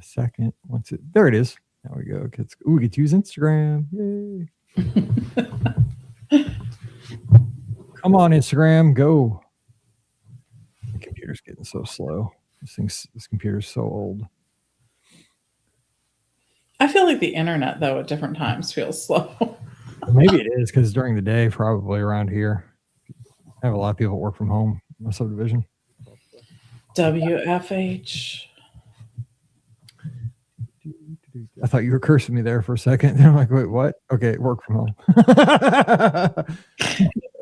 a second. There it is. There we go. We get to use Instagram. Yay. Come on, Instagram, go. The computer's getting so slow. This computer's so old. I feel like the internet, though, at different times feels slow. Maybe it is because during the day, probably around here, I have a lot of people that work from home in my subdivision. WFH. I thought you were cursing me there for a second. And I'm like, wait, what? Okay, work from home.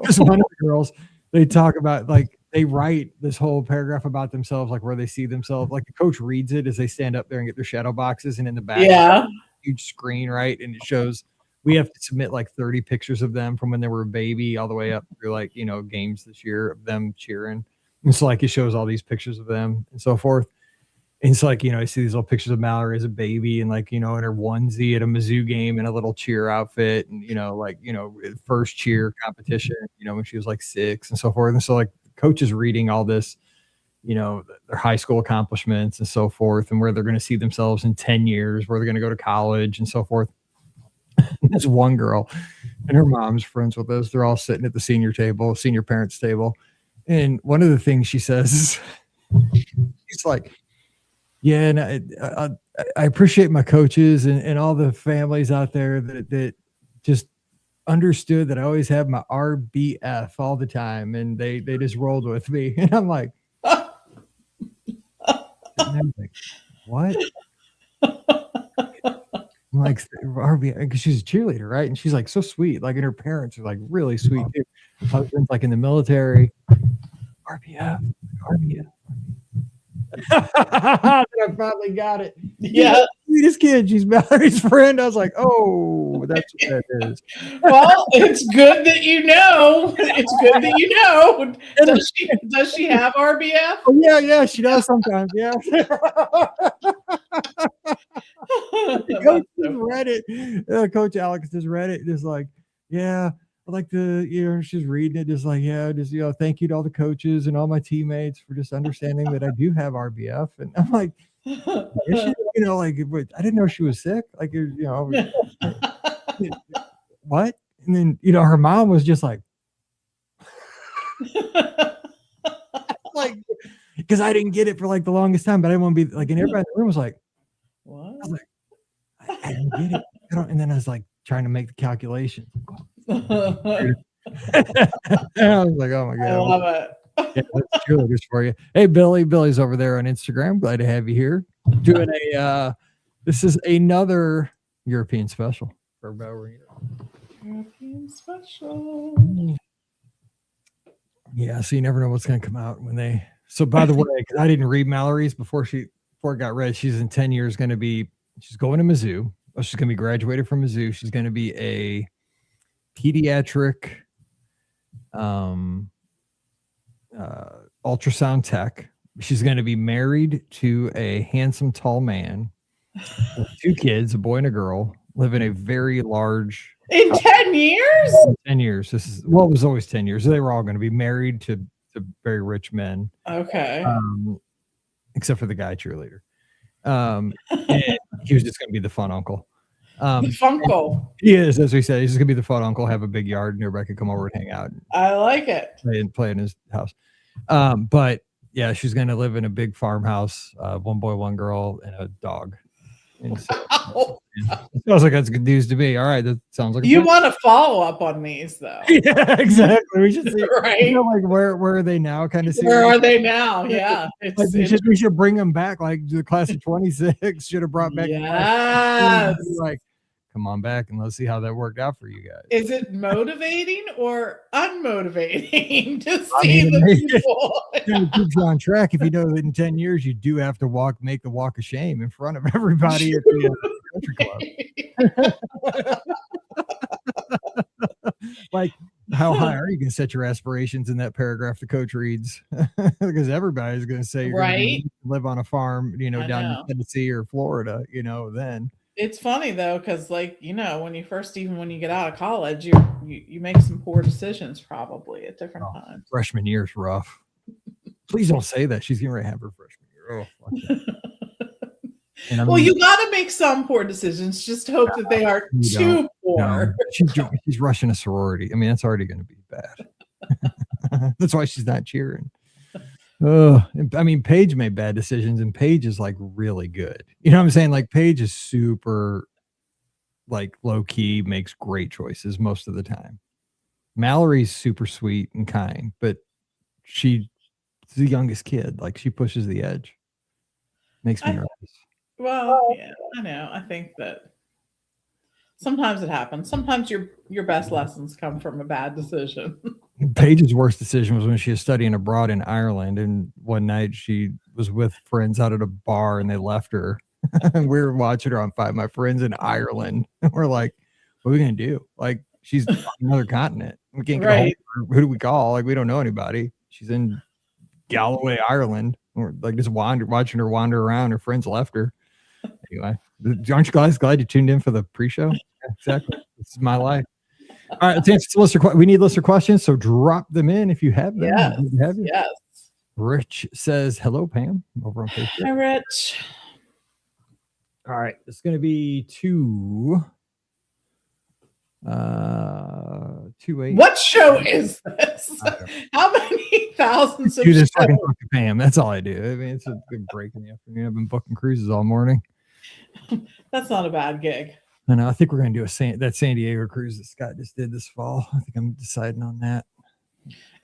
Just one of the girls, they talk about, like, they write this whole paragraph about themselves, like where they see themselves. Like the coach reads it as they stand up there and get their shadow boxes, and in the back, huge screen, right? And it shows we have to submit like 30 pictures of them from when they were a baby all the way up through, like, you know, games this year of them cheering. And so, like, it shows all these pictures of them and so forth. And it's like, you know, I see these little pictures of Mallory as a baby and, like, you know, in her onesie at a Mizzou game in a little cheer outfit, and, you know, like, you know, first cheer competition, you know, when she was like 6 and so forth. And so, like, the coach is reading all this, you know, their high school accomplishments and so forth, and where they're going to see themselves in 10 years, where they're going to go to college and so forth. This one girl and her mom's friends with us. They're all sitting at the senior parents table. And one of the things she says is, she's like, yeah, and I appreciate my coaches and all the families out there that just understood that I always have my RBF all the time, and they just rolled with me. And I'm like, what? I'm like, RBF, because she's a cheerleader, right? And she's like so sweet, like, and her parents are like really sweet too. Husband's like in the military. RBF. I finally got it. Yeah. Sweetest kid. She's Mallory's friend. I was like, oh, that's what that is. Well, it's good that you know. It's good that you know. Does she have RBF? Oh, yeah, she does sometimes. Yeah. Coach just read it. Coach Alex just read it. Just like, yeah. I like to, you know, she's reading it, just like, yeah, just, you know, thank you to all the coaches and all my teammates for just understanding that I do have RBF. And I'm like, you know, like, I didn't know she was sick. Like, you know, what? And then, you know, her mom was just like, like, because I didn't get it for like the longest time, but I didn't want to be like, and everybody in the room was like, what? I was like, I didn't get it. And then I was like trying to make the calculation. I was like, oh my God. I love it. Yeah, that's cheerleaders for you. Hey, Billy's over there on Instagram. Glad to have you here. Doing this is another European special for European special. Yeah, so you never know what's going to come out when they. So, by the way, because I didn't read Mallory's before it got read, she's in 10 years she's going to Mizzou. She's going to be graduated from Mizzou. She's going to be a pediatric ultrasound tech. She's going to be married to a handsome, tall man with 2 kids, a boy and a girl, live in a very large. In 10 years? 10 years. It was always 10 years. They were all going to be married to very rich men. Okay. Except for the guy cheerleader. And he was just going to be the fun uncle. The Funkle. He is, as we said, he's just gonna be the fun uncle, have a big yard, and everybody can come over and hang out. I like it. Play in his house. But yeah, she's gonna live in a big farmhouse, 1 boy, 1 girl, and a dog. And so, sounds like that's good news to me. All right, that sounds like you want to follow up on these though. Yeah, exactly. We should see, right? You know, like where are they now? Kind of. Where are they now? Yeah, we should bring them back. Like the class of 26 should have brought back. Yes. Like, come on back and let's see how that worked out for you guys. Is it motivating or unmotivating to see the people? It keeps you on track if you know that in 10 years you do have to make the walk of shame in front of everybody at the country club. Like, how high are you going to set your aspirations in that paragraph the coach reads? Because everybody's going to say you're going to live on a farm, you know, down in Tennessee or Florida, you know, then. It's funny though, because like, you know, when you get out of college, you make some poor decisions probably at different times. Freshman year's rough. Please don't say that. She's getting ready to have her freshman year. And well, you got to make some poor decisions. Just hope that they aren't too poor. No. She's rushing a sorority. I mean, that's already going to be bad. That's why she's not cheering. I mean, Paige made bad decisions, and Paige is like really good. You know what I'm saying? Like Paige is super, like low key, makes great choices most of the time. Mallory's super sweet and kind, but she's the youngest kid. Like she pushes the edge. Makes me nervous. Well, yeah, I know. I think that sometimes it happens. Sometimes your best lessons come from a bad decision. Paige's worst decision was when she was studying abroad in Ireland, and one night she was with friends out at a bar, and they left her. And we were watching her on My Friends in Ireland. And we're like, what are we gonna do? Like, she's on another continent. We can't get a hold of her. Who do we call? Like, we don't know anybody. She's in Galloway, Ireland. We're like just watching her wander around. Her friends left her. Anyway, aren't you guys glad you tuned in for the pre-show? Yeah, exactly. This is my life. All right, let's answer we need listener questions, so drop them in if you have them. Yes. Rich says, hello, Pam, over on Facebook. Hi, Rich. All right, it's going to be 2-8. What show is this? How many thousands of shows? Fucking Pam. That's all I do. I mean, it's a good break in the afternoon. I've been booking cruises all morning. That's not a bad gig. I know. I think we're going to do that San Diego cruise that Scott just did this fall. I think I'm deciding on that.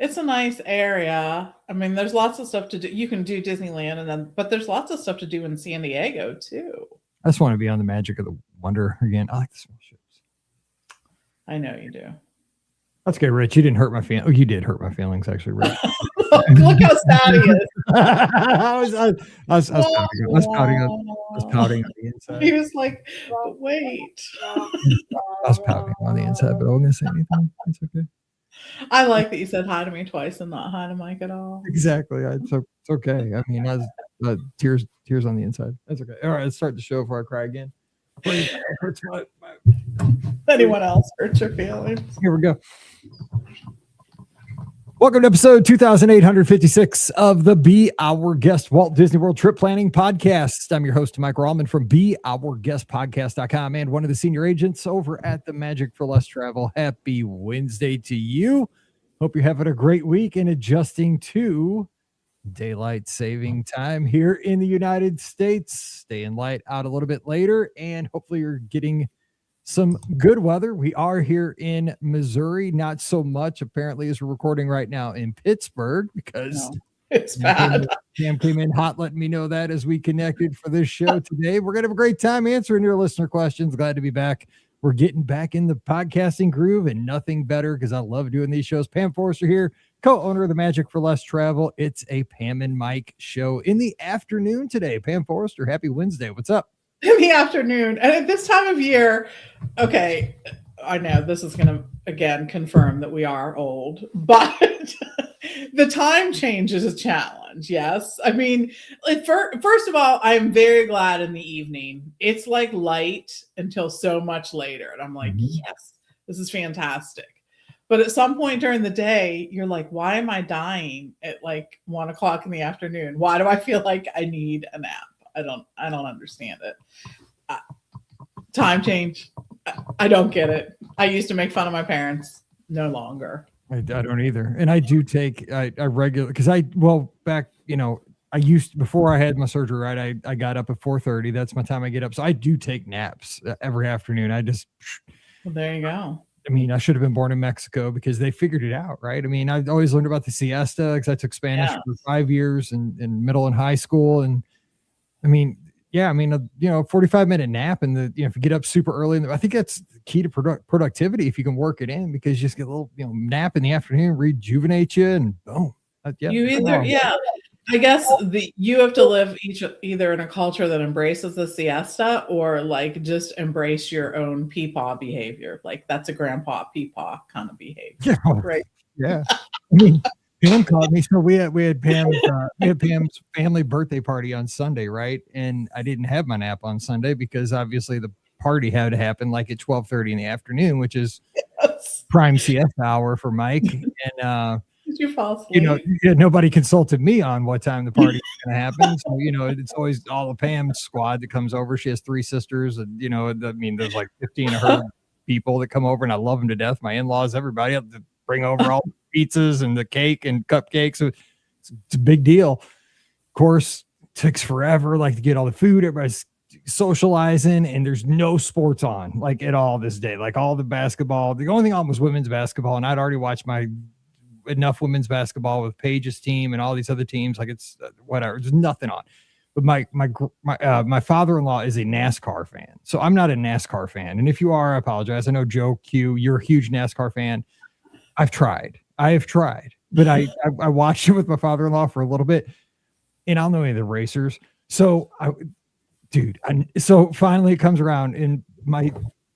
It's a nice area. I mean, there's lots of stuff to do. You can do Disneyland, but there's lots of stuff to do in San Diego too. I just want to be on the Magic of the Wonder again. I like the small ships. I know you do. That's good, Rich. You didn't hurt my feelings. Oh, you did hurt my feelings, actually, Rich. Look how sad he is. I was pouting on the inside. He was like, wait. I was pouting on the inside, but I wasn't going to say anything. It's okay. I like that you said hi to me twice and not hi to Mike at all. Exactly. It's okay. I mean, I was, tears on the inside. That's okay. All right, let's start the show before I cry again. Hurts anyone else hurts your feelings. Here we go. Welcome to episode 2856 of the Be Our Guest Walt Disney World Trip Planning Podcast. I'm your host, Mike Rallman from BeOurGuestPodcast.com and one of the senior agents over at the Magic for Less Travel. Happy Wednesday to you. Hope you're having a great week and adjusting to daylight saving time here in the United States. Staying light out a little bit later, and hopefully you're getting some good weather. We are here in Missouri, not so much apparently as we're recording right now in Pittsburgh, because it's bad. Pam came in hot letting me know that as we connected for this show today. We're gonna have a great time answering your listener questions. Glad to be back. We're getting back in the podcasting groove, and nothing better because I love doing these shows. Pam Forrester here, co-owner of the Magic for Less Travel. It's a Pam and Mike show in the afternoon today. Pam Forrester, happy Wednesday. What's up? In the afternoon. And at this time of year, okay, I know this is going to, again, confirm that we are old, but the time change is a challenge, yes? I mean, first of all, I'm very glad in the evening. It's like light until so much later. And I'm like, yes, this is fantastic. But at some point during the day, you're like, why am I dying at like 1 o'clock in the afternoon? Why do I feel like I need a nap? I don't understand it. Time change. I don't get it. I used to make fun of my parents. No longer. I don't either. And I do take, I regular, because back, I used, before I had my surgery, right, I got up at 4:30. That's my time I get up. So I do take naps every afternoon. Well, there you go. I mean, I should have been born in Mexico because they figured it out, right? I mean, I've always learned about the siesta because I took Spanish for 5 years in middle and high school. And I mean, 45-minute nap, and if you get up super early, I think that's the key to productivity if you can work it in, because you just get a little nap in the afternoon, rejuvenate you, and boom. I guess you have to live either in a culture that embraces the siesta or like just embrace your own peepaw behavior. Like that's a grandpa peepaw kind of behavior. Yeah, right. Yeah. I mean, Pam called me. So we had Pam's family birthday party on Sunday, right? And I didn't have my nap on Sunday because obviously the party had to happen like at 12:30 in the afternoon, which is prime siesta hour for Mike. And did you fall asleep? Nobody consulted me on what time the party was going to happen. So, it's always all of Pam's squad that comes over. She has 3 sisters, and, there's like 15 of her people that come over, and I love them to death. My in-laws, everybody have to bring over all the pizzas and the cake and cupcakes. So it's a big deal. Of course, it takes forever, like, to get all the food. Everybody's socializing, and there's no sports on, like, at all this day. Like, all the basketball, the only thing on was women's basketball, and I'd already watched enough women's basketball with Paige's team and all these other teams. Like, it's whatever, there's nothing on. But my father-in-law is a NASCAR fan, so I'm not a NASCAR fan. And if you are, I apologize. I know Joe Q, you're a huge NASCAR fan. I have tried, but I watched it with my father-in-law for a little bit, and I don't know any of the racers. So so finally it comes around, and my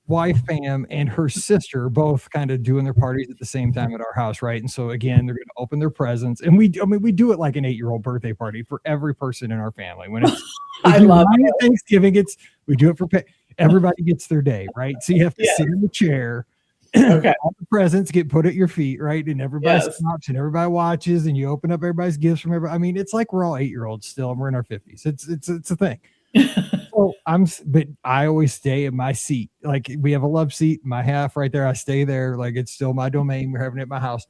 wife Pam and her sister both kind of doing their parties at the same time at our house, right? And so again, they're going to open their presents, and we do it like an 8-year-old birthday party for every person in our family. When it's I love it. Thanksgiving, we do it for everybody gets their day, right? So you have to sit in the chair. Okay. All the presents get put at your feet, right? And everybody stops and everybody watches, and you open up everybody's gifts from everybody. I mean, it's like we're all 8-year-olds still, and we're in our 50s. It's a thing. So but I always stay in my seat. Like, we have a love seat, my half right there. I stay there. Like, it's still my domain. We're having it at my house.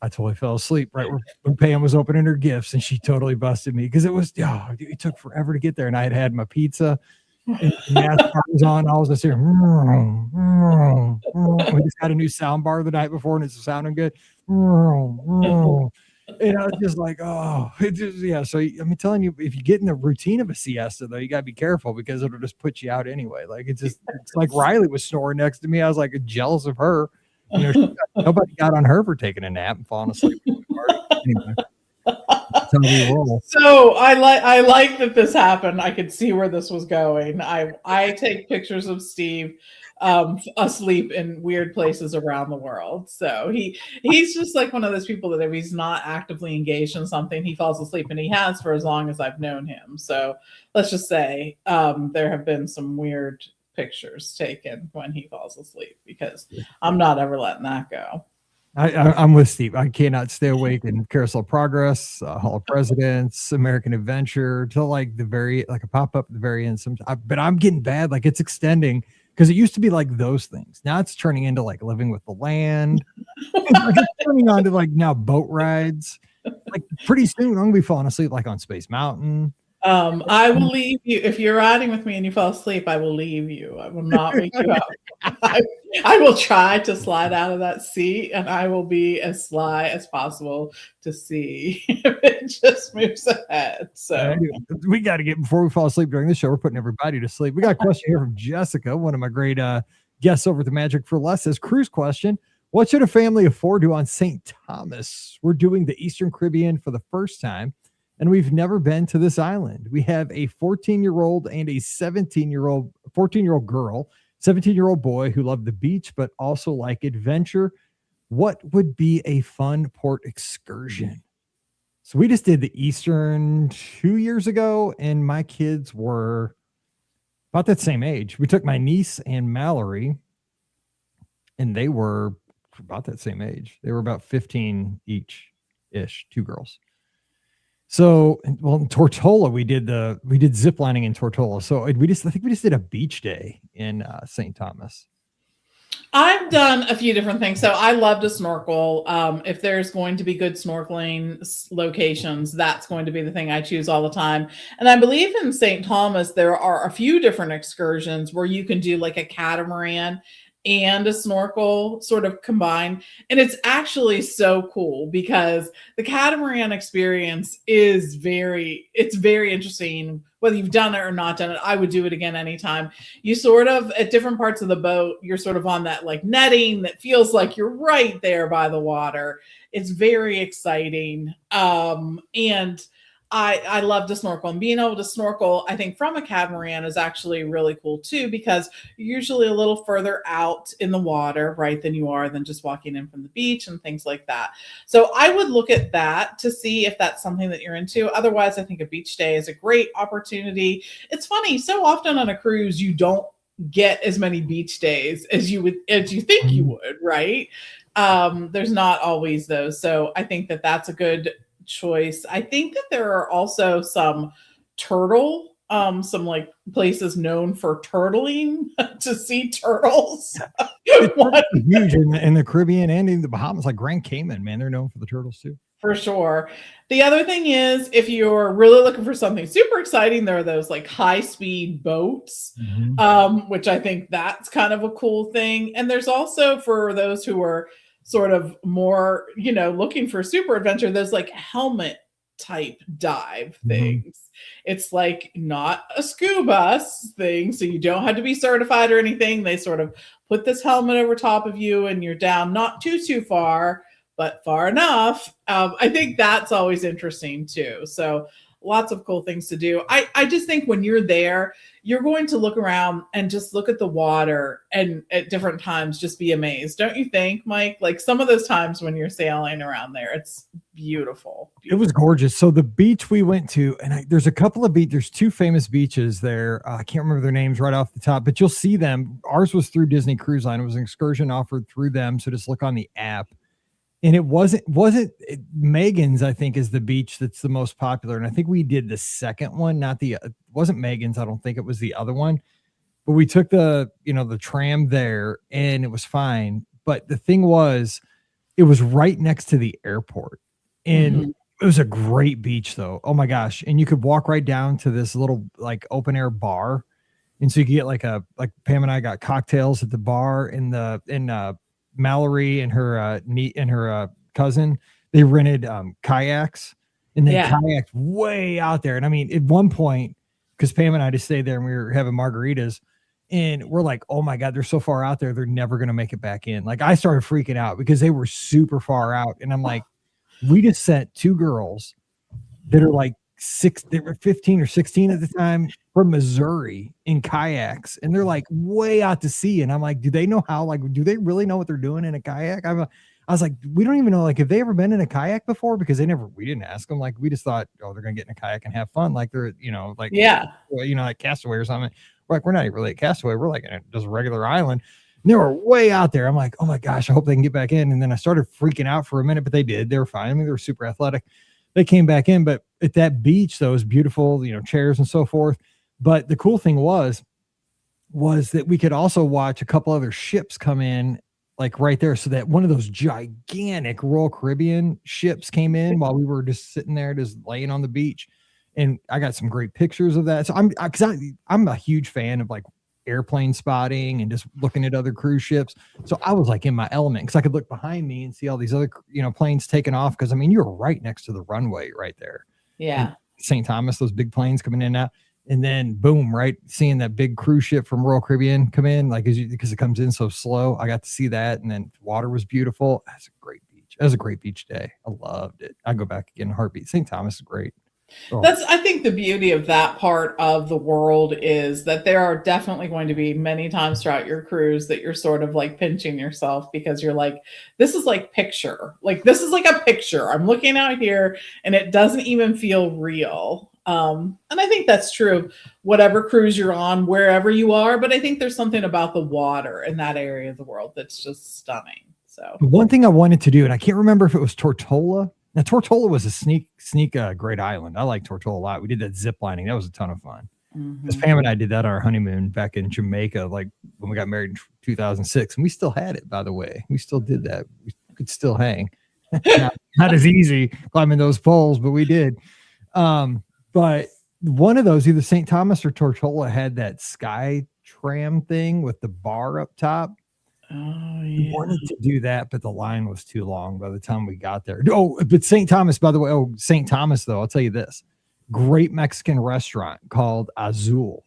I totally fell asleep right when Pam was opening her gifts, and she totally busted me because it took forever to get there. And I had my pizza, and NASCAR was on. I was just here. We just got a new sound bar the night before, and it's sounding good. And I was just like, So I'm telling you, if you get in the routine of a siesta, though, you got to be careful because it'll just put you out anyway. Like, it's like Riley was snoring next to me. I was like jealous of her. Nobody got on her for taking a nap and falling asleep. Anyway, that's how we roll. So I like that this happened. I could see where this was going. I take pictures of Steve asleep in weird places around the world. So he's just like one of those people that if he's not actively engaged in something, he falls asleep, and he has for as long as I've known him. So let's just say there have been some weird pictures taken when he falls asleep, because I'm not ever letting that go. I'm with Steve. I cannot stay awake in Carousel of Progress, Hall of Presidents, American Adventure till like a pop up at the very end. But I'm getting bad. Like, it's extending, because it used to be like those things. Now it's turning into like Living with the Land. It's turning on to like now boat rides. Like, pretty soon I'm gonna be falling asleep like on Space Mountain. I will leave you if you're riding with me and you fall asleep. I will leave you. I will not wake you up. I will try to slide out of that seat, and I will be as sly as possible to see if it just moves ahead. So we got to get, before we fall asleep during this show, we're putting everybody to sleep. We got a question here from Jessica, one of my great guests over at the Magic for Less. Says, cruise question: what should a family afford to on St. Thomas? We're doing the Eastern Caribbean for the first time, and we've never been to this island. We have a 14-year-old and a 14-year-old girl, 17-year-old boy who love the beach, but also like adventure. What would be a fun port excursion? So we just did the Eastern 2 years ago, and my kids were about that same age. We took my niece and Mallory, and they were about that same age. They were about 15 each-ish, 2 girls. So, well, in Tortola, we did ziplining in Tortola. So I think we just did a beach day in St. Thomas. I've done a few different things. So I love to snorkel. If there's going to be good snorkeling locations, that's going to be the thing I choose all the time. And I believe in St. Thomas, there are a few different excursions where you can do like a catamaran and a snorkel sort of combined. And it's actually so cool because the catamaran experience is very interesting. Whether you've done it or not done it, I would do it again anytime. You sort of, at different parts of the boat, you're sort of on that like netting that feels like you're right there by the water. It's very exciting. And I love to snorkel, and being able to snorkel, I think, from a catamaran is actually really cool too, because you're usually a little further out in the water, right, than just walking in from the beach and things like that. So I would look at that to see if that's something that you're into. Otherwise, I think a beach day is a great opportunity. It's funny, so often on a cruise, you don't get as many beach days as you think you would, right? There's not always those. So I think that that's a good choice. I think that there are also some some like places known for turtling to see turtles. It's huge in the Caribbean and in the Bahamas, like Grand Cayman, man. They're known for the turtles too. For sure. The other thing is, if you're really looking for something super exciting, there are those like high-speed boats, which I think that's kind of a cool thing. And there's also, for those who are sort of more, looking for super adventure, there's like helmet type dive things. It's like not a scuba thing, so you don't have to be certified or anything. They sort of put this helmet over top of you and you're down not too far, but far enough. I think that's always interesting too. So lots of cool things to do. I just think when you're there, you're going to look around and just look at the water and at different times just be amazed. Don't you think, Mike? Like some of those times when you're sailing around there, it's beautiful. It was gorgeous. So the beach we went to, and there's a couple of there's two famous beaches there. I can't remember their names right off the top, but you'll see them. Ours was through Disney Cruise Line. It was an excursion offered through them. So just look on the app. And it wasn't Megan's, I think, is the beach that's the most popular. And I think we did the second one, it wasn't Megan's. I don't think it was the other one, but we took the tram there and it was fine. But the thing was, it was right next to the airport and it was a great beach though. Oh my gosh. And you could walk right down to this little like open air bar. And so you could get like Pam and I got cocktails at the bar in Mallory and her cousin, they rented kayaks and they kayaked way out there. And I mean, at one point, because Pam and I just stayed there and we were having margaritas and we're like, oh my God, they're so far out there. They're never going to make it back in. Like I started freaking out because they were super far out. And I'm like, we just sent two girls that are like they were 15 or 16 at the time from Missouri in kayaks. And they're like way out to sea. And I'm like, do they know how, do they really know what they're doing in a kayak? I was like, we don't even know, like, have they ever been in a kayak before? Because we didn't ask them. Like, we just thought, oh, they're going to get in a kayak and have fun. Like they're, like Castaway or something. We're like, we're not really at Castaway. We're like just a regular island. And they were way out there. I'm like, oh my gosh, I hope they can get back in. And then I started freaking out for a minute, but they did. They were fine. I mean, they were super athletic. They came back in, but at that beach, though, it was beautiful, chairs and so forth. But the cool thing was that we could also watch a couple other ships come in, like right there. So that one of those gigantic Royal Caribbean ships came in while we were just sitting there, just laying on the beach. And I got some great pictures of that. So I'm a huge fan of like airplane spotting and just looking at other cruise ships. So I was like in my element because I could look behind me and see all these other, planes taking off. Cause I mean, you're right next to the runway right there. Yeah. St. Thomas, those big planes coming in and out. And then boom, right. Seeing that big cruise ship from Royal Caribbean come in, because it comes in so slow. I got to see that. And then water was beautiful. That's a great beach. It was a great beach day. I loved it. I'd go back again in a heartbeat. St. Thomas is great. Oh. I think the beauty of that part of the world is that there are definitely going to be many times throughout your cruise that you're sort of like pinching yourself because you're like, this is like this is like a picture. I'm looking out here and it doesn't even feel real. And I think that's true, whatever cruise you're on, wherever you are. But I think there's something about the water in that area of the world that's just stunning. So one thing I wanted to do, and I can't remember if it was Tortola. Now, Tortola was a sneak great island. I like Tortola a lot. We did that zip lining. That was a ton of fun. Because Pam and I did that on our honeymoon back in Jamaica, like when we got married in 2006. And we still had it, by the way. We still did that. We could still hang. not as easy climbing those poles, but we did. But one of those, either St. Thomas or Tortola, had that sky tram thing with the bar up top. Oh, We wanted to do that, but the line was too long by the time we got there. Oh, but St. Thomas, by the way. Oh, St. Thomas, though, I'll tell you this. Great Mexican restaurant called Azul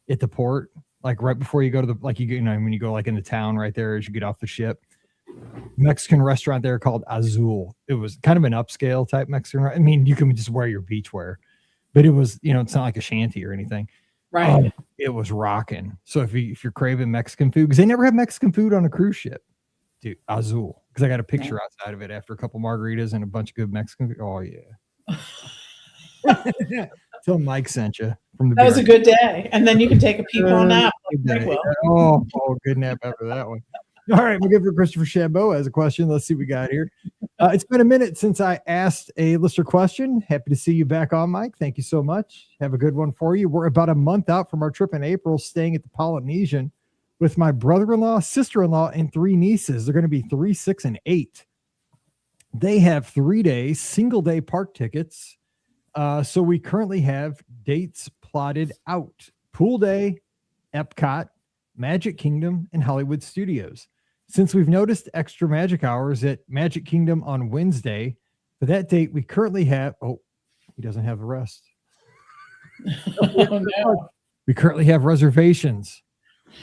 at the port. Like right before you go to the, like, when you go like in the town right there as you get off the ship. Mexican restaurant there called Azul. It was kind of an upscale type Mexican. I mean, you can just wear your beachwear, but it was, it's not like a shanty or anything. Right. It was rocking. So if you're craving Mexican food, because they never have Mexican food on a cruise ship, dude, Azul. Because I got a picture outside of it after a couple margaritas and a bunch of good Mexican food. Oh yeah. Tell Mike sent you from the. That was a good day, and then you can take a peep on nap. Oh, good nap after that one. All right, we'll give it Christopher Chabot as a question. Let's see what we got here. It's been a minute since I asked a listener question. Happy to see you back on, Mike. Thank you so much. Have a good one for you. We're about a month out from our trip in April, staying at the Polynesian with my brother-in-law, sister-in-law, and 3 nieces. They're going to be 3, 6, and 8. They have 3 days, single-day park tickets. So we currently have dates plotted out. Pool Day, Epcot, Magic Kingdom, and Hollywood Studios. Since we've noticed extra magic hours at Magic Kingdom on Wednesday, for that date, we currently have, he doesn't have the rest. No. We currently have reservations.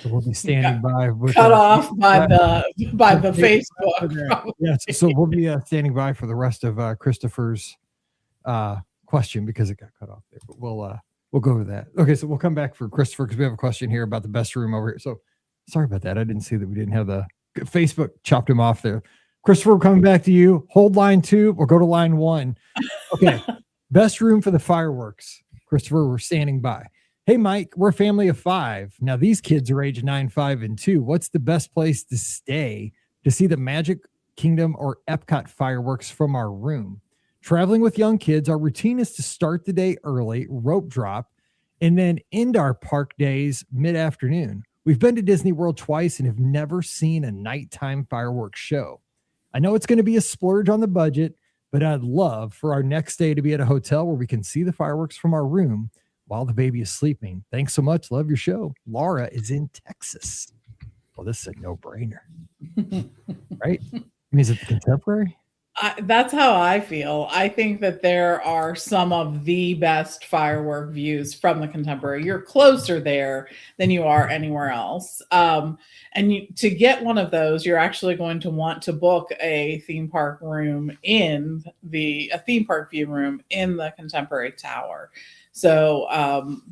So we'll be standing by. Cut off by the Facebook. Yes, so we'll be standing by for the rest of Christopher's question because it got cut off there. But we'll go over that. Okay, so we'll come back for Christopher because we have a question here about the best room over here. So sorry about that. I didn't see that we didn't have the Facebook chopped him off there. Christopher, we're coming back to you. Hold line 2 or go to line 1. Okay, best room for the fireworks. Christopher, we're standing by. Hey, Mike, we're a family of 5. Now, these kids are age 9, 5, and 2. What's the best place to stay to see the Magic Kingdom or Epcot fireworks from our room? Traveling with young kids, our routine is to start the day early, rope drop, and then end our park days mid-afternoon. We've been to Disney World twice and have never seen a nighttime fireworks show. I know it's going to be a splurge on the budget, but I'd love for our next day to be at a hotel where we can see the fireworks from our room while the baby is sleeping. Thanks so much. Love your show. Laura is in Texas. Well, this is a no-brainer, right? I mean, is it the Contemporary? That's how I feel. I think that there are some of the best firework views from the Contemporary. You're closer there than you are anywhere else. And to get one of those, you're actually going to want to book a theme park room a theme park view room in the Contemporary Tower. So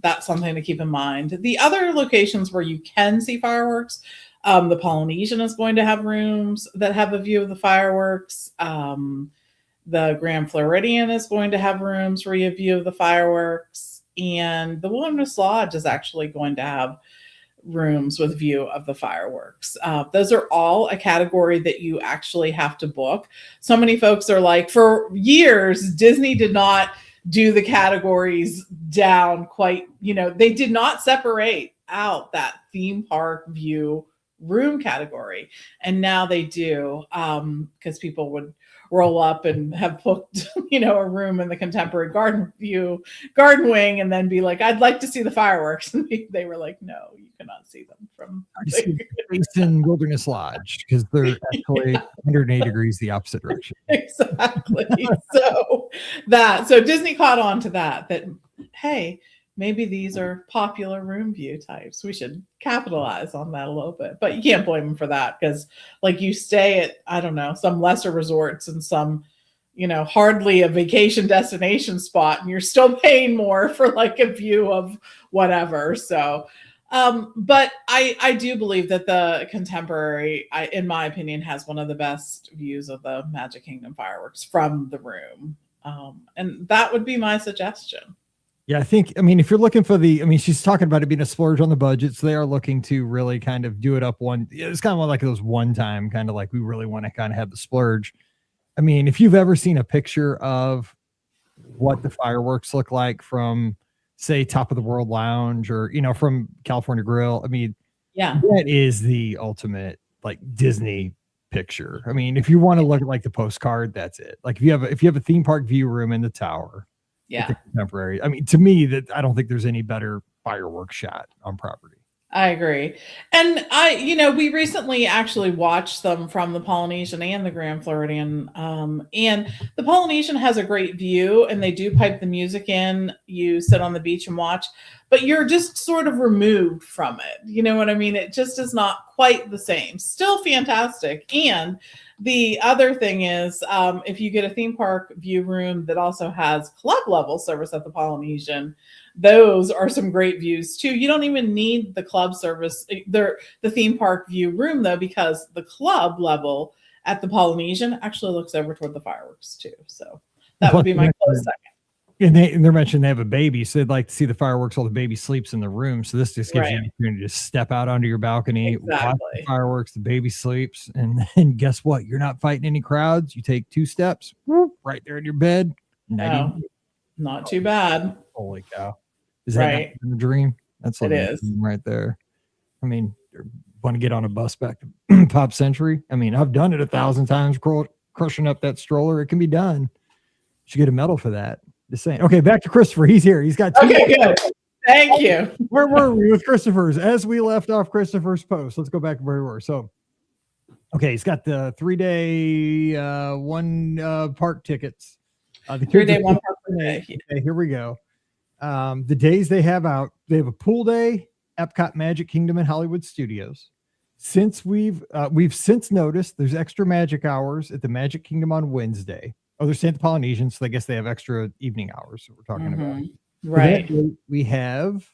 that's something to keep in mind. The other locations where you can see fireworks, the Polynesian is going to have rooms that have a view of the fireworks. The Grand Floridian is going to have rooms where you have view of the fireworks. And the Wilderness Lodge is actually going to have rooms with view of the fireworks. Those are all a category that you actually have to book. So many folks are like, for years, Disney did not do the categories down quite, they did not separate out that theme park view room category. And now they do, because people would roll up and have booked, a room in the Contemporary garden wing and then be like, I'd like to see the fireworks. And they were like, no, you cannot see them from in Wilderness Lodge because they're actually 180 degrees the opposite direction. Exactly. so Disney caught on to that, hey, maybe these are popular room view types. We should capitalize on that a little bit. But you can't blame them for that because, like, you stay at, I don't know, some lesser resorts and some, hardly a vacation destination spot, and you're still paying more for like a view of whatever. So, but I do believe that the Contemporary, in my opinion, has one of the best views of the Magic Kingdom fireworks from the room. And that would be my suggestion. Yeah, if you're looking for she's talking about it being a splurge on the budget. So they are looking to really kind of do it up it's kind of like those one time kind of like we really want to kind of have the splurge. I mean, if you've ever seen a picture of what the fireworks look like from, say, Top of the World Lounge or, from California Grill, yeah, that is the ultimate like Disney picture. I mean, if you want to look at like the postcard, that's it. Like if you have a theme park view room in the tower, yeah, the Contemporary. To me, that I don't think there's any better fireworks shot on property. I agree. And we recently actually watched them from the Polynesian and the Grand Floridian. And the Polynesian has a great view and they do pipe the music in. You sit on the beach and watch, but you're just sort of removed from it. You know what I mean? It just is not quite the same. Still fantastic. And the other thing is, if you get a theme park view room that also has club level service at the Polynesian, those are some great views too. You don't even need the club service, the theme park view room though, because the club level at the Polynesian actually looks over toward the fireworks too. So that would be my close second. And they're mentioning they have a baby, so they'd like to see the fireworks while the baby sleeps in the room. So this just gives you an opportunity to step out onto your balcony, watch the fireworks, the baby sleeps, and then guess what? You're not fighting any crowds. You take 2 steps, whoop, right there in your bed. Not too bad. Holy cow. Is that not a dream? That's it is right there. I mean, want to get on a bus back to Pop Century? I mean, I've done it 1,000 times, crushing up that stroller. It can be done. You should get a medal for that. Just saying. Okay, back to Christopher. He's here. He's got 2. Okay, good. Thank you. Where were we with Christopher's? As we left off Christopher's post, let's go back to where we were. So, okay, he's got the 3-day, 1 park tickets. The 3-day, 1 park per day. Okay, here we go. The days they have out, they have a pool day, Epcot, Magic Kingdom, and Hollywood Studios. Since we've since noticed there's extra magic hours at the Magic Kingdom on Wednesday. Oh, they're Santa Polynesian, so I guess they have extra evening hours that we're talking about. Right. We have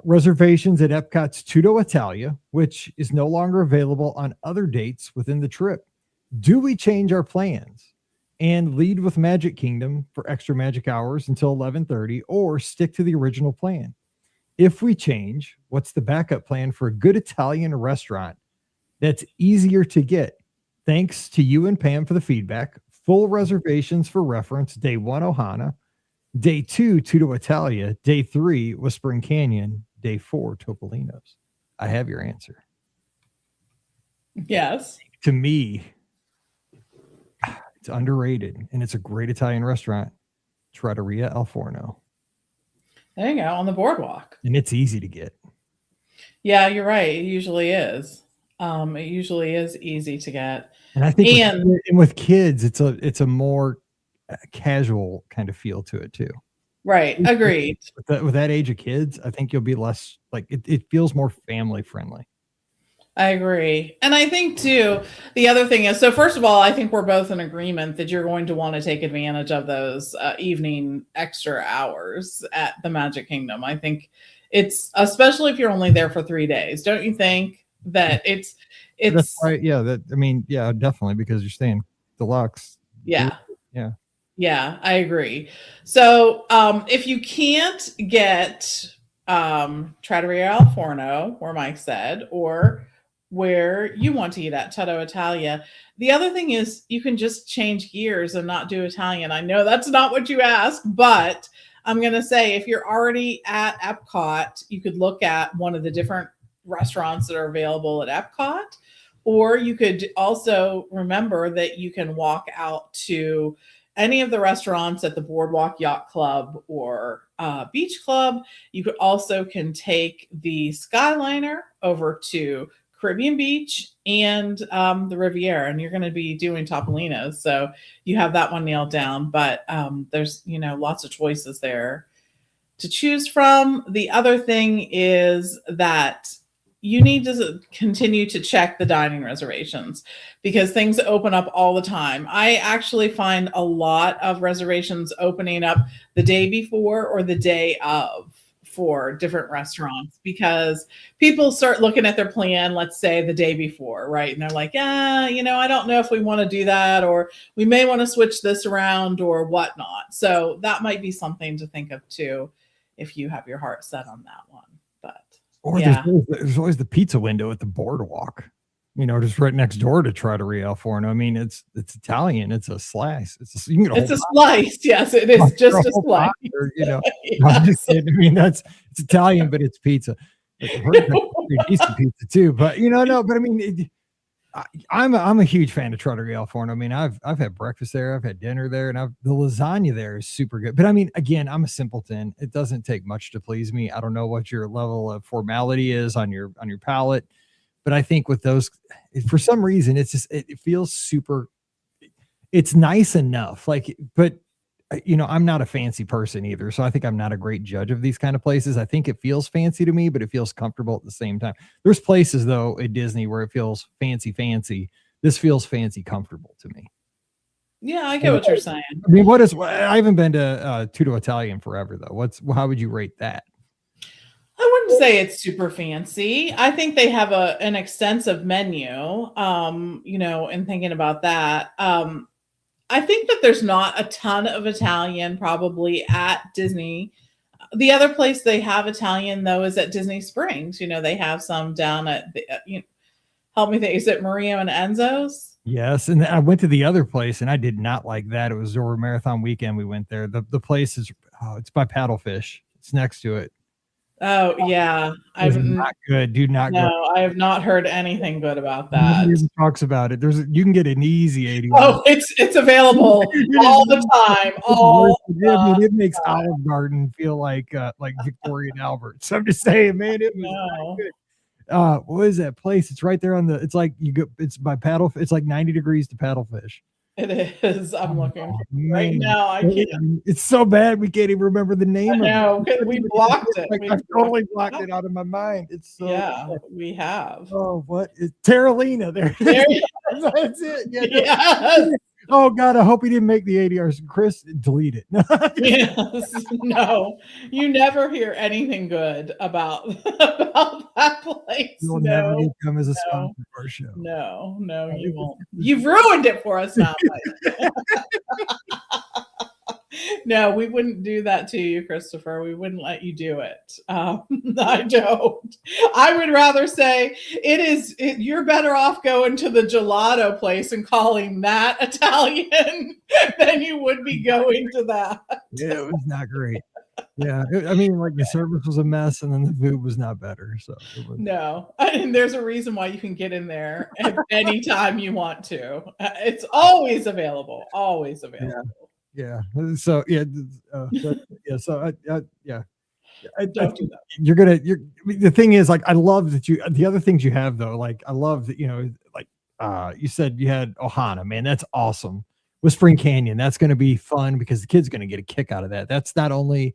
reservations at Epcot's Tutto Italia, which is no longer available on other dates within the trip. Do we change our plans and lead with Magic Kingdom for extra magic hours until 11:30, or stick to the original plan? If we change, what's the backup plan for a good Italian restaurant that's easier to get? Thanks to you and Pam for the feedback. Full reservations for reference: day 1, Ohana; day 2, Tutto Italia; day 3, Whispering Canyon; day 4, Topolino's. I have your answer. Yes. To me, it's underrated, and it's a great Italian restaurant. Trattoria Al Forno. There you go, on the boardwalk. And it's easy to get. Yeah, you're right. It usually is. It usually is easy to get. And I think with kids, it's a more casual kind of feel to it too. Right. Agreed. With that age of kids, I think you'll be less like it feels more family friendly. I agree. And I think too, the other thing is, so first of all, I think we're both in agreement that you're going to want to take advantage of those evening extra hours at the Magic Kingdom. I think it's, especially if you're only there for 3 days, don't you think that it's that's right. Yeah. Yeah, definitely, because you're staying deluxe. Yeah. Yeah. Yeah, I agree. So if you can't get Trattoria Al Forno, where Mike said, or where you want to eat at Tutto Italia, the other thing is you can just change gears and not do Italian. I know that's not what you asked, but I'm going to say if you're already at Epcot, you could look at one of the different restaurants that are available at Epcot, or you could also remember that you can walk out to any of the restaurants at the Boardwalk Yacht Club or Beach Club. You could also can take the Skyliner over to Caribbean Beach and the Riviera, and you're going to be doing Topolino's, so you have that one nailed down. But there's lots of choices there to choose from. The other thing is that you need to continue to check the dining reservations because things open up all the time. I actually find a lot of reservations opening up the day before or the day of for different restaurants because people start looking at their plan, let's say the day before, right? And they're like, I don't know if we want to do that, or we may want to switch this around or whatnot. So that might be something to think of too, if you have your heart set on that one. Or there's always the pizza window at the boardwalk, just right next door to Trattoria Al Forno. I mean, it's Italian. It's a slice. It's a slice. Yes, it is just a slice. I'm just kidding. I mean, it's Italian, but it's pizza. I've heard it's decent pizza too. But but I mean, I'm a huge fan of Trattoria Al Forno. I mean, I've had breakfast there, I've had dinner there, and the lasagna there is super good. But I mean, again, I'm a simpleton. It doesn't take much to please me. I don't know what your level of formality is on your palate, but I think with those, for some reason, it's just it feels super. It's nice enough, but I'm not a fancy person either, so I think I'm not a great judge of these kind of places. I think it feels fancy to me, but it feels comfortable at the same time. There's places though at Disney where it feels fancy. This feels fancy, comfortable to me. Yeah, I get what you're saying. I mean, I haven't been to Tutto Italian forever though. How would you rate that? I wouldn't say it's super fancy. I think they have an extensive menu. And thinking about that, I think that there's not a ton of Italian probably at Disney. The other place they have Italian though is at Disney Springs. They have some down at help me think. Is it Mario and Enzo's? Yes, and I went to the other place, and I did not like that. It was over Marathon weekend. We went there. The place is it's by Paddlefish. It's next to it. Oh yeah, It's not good, dude. Not good. No, I have not heard anything good about that. Nobody even talks about it. You can get an easy 80. Oh, it's available all the time. It makes Olive Garden feel like Victoria and Albert. So I'm just saying, man, it was not good. What is that place? It's right there on it's like it's by it's like 90 degrees to Paddlefish. It is. I'm looking right now. I can't. It's so bad we can't even remember the name. I know. We blocked it. I've totally blocked it out of my mind. It's so bad. We have. Oh, what is Terralina? There that's it. Yeah. Yes. Oh God, I hope he didn't make the ADRs. Chris, delete it. Yes. No, you never hear anything good about that place. You'll never come as a sponsor for our show. No, you won't. You've ruined it for us now. No, we wouldn't do that to you, Christopher. We wouldn't let you do it. I don't. I would rather say you're better off going to the gelato place and calling that Italian than you would be going to that. Yeah, it was not great. Yeah, I mean, like the service was a mess, and then the food was not better. So no, and there's a reason why you can get in there at any time you want to. It's always available. Always available. Yeah. So yeah. So yeah. Don't do that. The thing is, like, I love that the other things you have though. Like, I love that you said you had Ohana. Man, that's awesome. With Spring Canyon, that's going to be fun because the kid's going to get a kick out of that. That's not only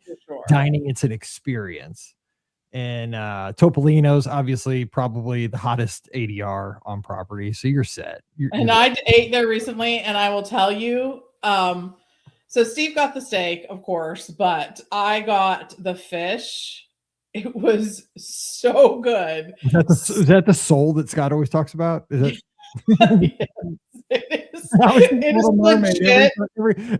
dining; it's an experience. And Topolino's obviously probably the hottest ADR on property, so you're set. I ate there recently, and I will tell you. So Steve got the steak, of course, but I got the fish. It was so good. Is that the soul that Scott always talks about? Is it? Yes, it is. It is legit.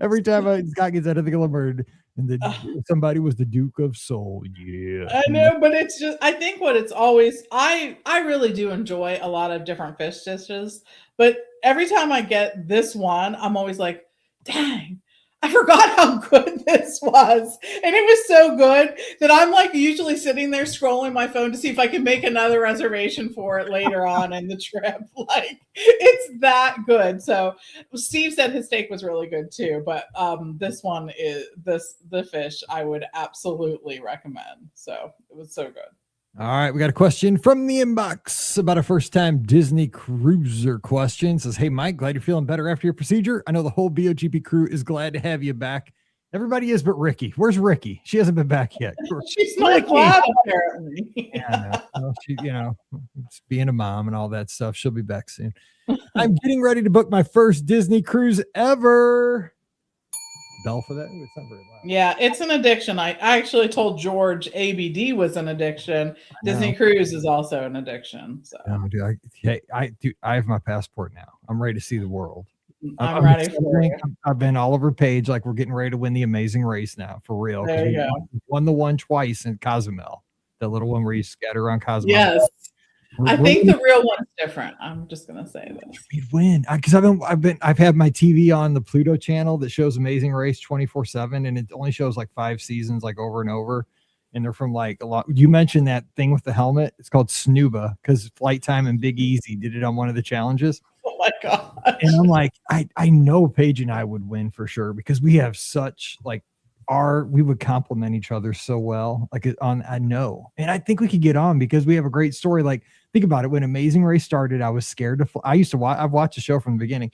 Every time Scott gets out of the Glimmer, and then somebody was the Duke of Soul. Yeah, I know, but it's just, I think what it's always, I really do enjoy a lot of different fish dishes, but every time I get this one, I'm always like, dang, I forgot how good this was. And it was so good that I'm like usually sitting there scrolling my phone to see if I can make another reservation for it later on in the trip. Like, it's that good. So Steve said his steak was really good too, but this one is the fish I would absolutely recommend. So it was so good. All right, we got a question from the inbox about a first-time Disney cruiser question. It says, hey, Mike, glad you're feeling better after your procedure. I know the whole BOGP crew is glad to have you back. Everybody is but Ricky. Where's Ricky? She hasn't been back yet. She's not glad, apparently. Yeah, well, she, being a mom and all that stuff, she'll be back soon. I'm getting ready to book my first Disney cruise ever. Bell for that? It's not very loud. Yeah, it's an addiction. I actually told George ABD was an addiction. Disney Cruise is also an addiction. So I have my passport now. I'm ready to see the world. I'm ready for it. I've been all over Page, like we're getting ready to win the Amazing Race now, for real. There you go. Won the one twice in Cozumel, the little one where you scatter around Cozumel. Yes. I think the real one's different. I'm just gonna say this. We'd win because I've had my TV on the Pluto channel that shows Amazing Race 24/7, and it only shows like 5 seasons, like over and over. And they're from like a lot. You mentioned that thing with the helmet. It's called Snooba because Flight Time and Big Easy did it on one of the challenges. Oh my god! And I'm like, I know Paige and I would win for sure because we have such we would complement each other so well. I know, and I think we could get on because we have a great story. Like, think about it. When Amazing Race started, I was scared to fly. I've watched the show from the beginning.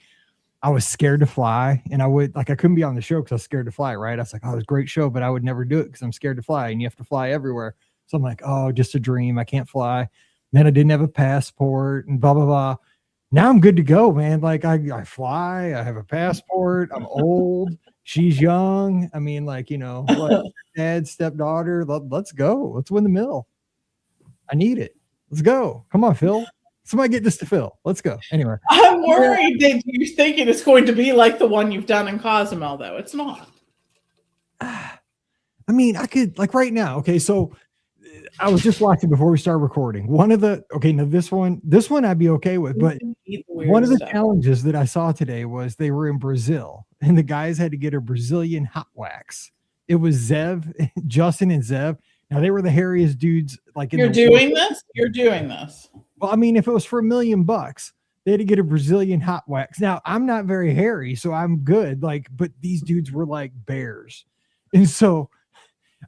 I was scared to fly, and I couldn't be on the show because I was scared to fly. Right? I was like, oh, it was a great show, but I would never do it because I'm scared to fly, and you have to fly everywhere. So I'm like, oh, just a dream. I can't fly. Then I didn't have a passport, and blah blah blah. Now I'm good to go, man. Like I fly. I have a passport. I'm old. She's young. I mean, dad, stepdaughter. Let's go. Let's win the mill. I need it. Let's go. Come on, Phil. somebody get this to fill. Let's go. Anyway, I'm worried that you're thinking it's going to be like the one you've done in Cozumel, though. It's not. I mean, I could like right now. Okay, so I was just watching before we started recording. This one I'd be okay with, but one of the challenges that I saw today was they were in Brazil and the guys had to get a Brazilian hot wax. It was Zev, Justin and Zev. Now they were the hairiest dudes. Like You're doing this. Well, I mean, if it was for $1 million, they had to get a Brazilian hot wax. Now I'm not very hairy, so I'm good. Like, but these dudes were like bears, and so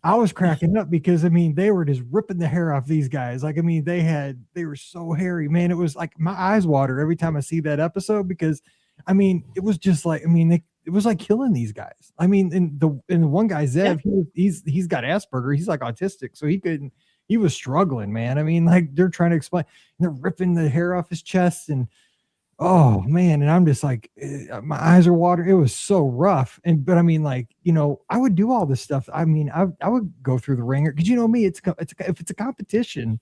I was cracking up because I mean they were just ripping the hair off these guys. Like, I mean, they were so hairy, man. It was like my eyes water every time I see that episode because I mean it was just like it was like killing these guys. I mean, and the one guy Zev, he's got Asperger. He's like autistic, so he was struggling, man. I mean, like they're trying to explain, and they're ripping the hair off his chest, and oh man, and I'm just like, my eyes are watering. It was so rough, but I mean, like, you know, I would do all this stuff. I mean, I would go through the ringer because you know me, if it's a competition,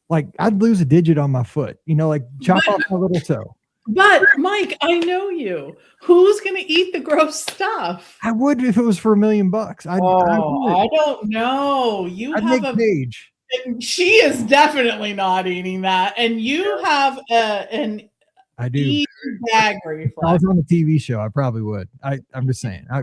like I'd lose a digit on my foot, you know, like chop off my little toe. But Mike, I know you. Who's going to eat the gross stuff? I would if it was for $1 million. I don't know. I'd make Paige. She is definitely not eating that, and you have an. I do. Bag reflex. If I was on a TV show, I probably would. I'm just saying. I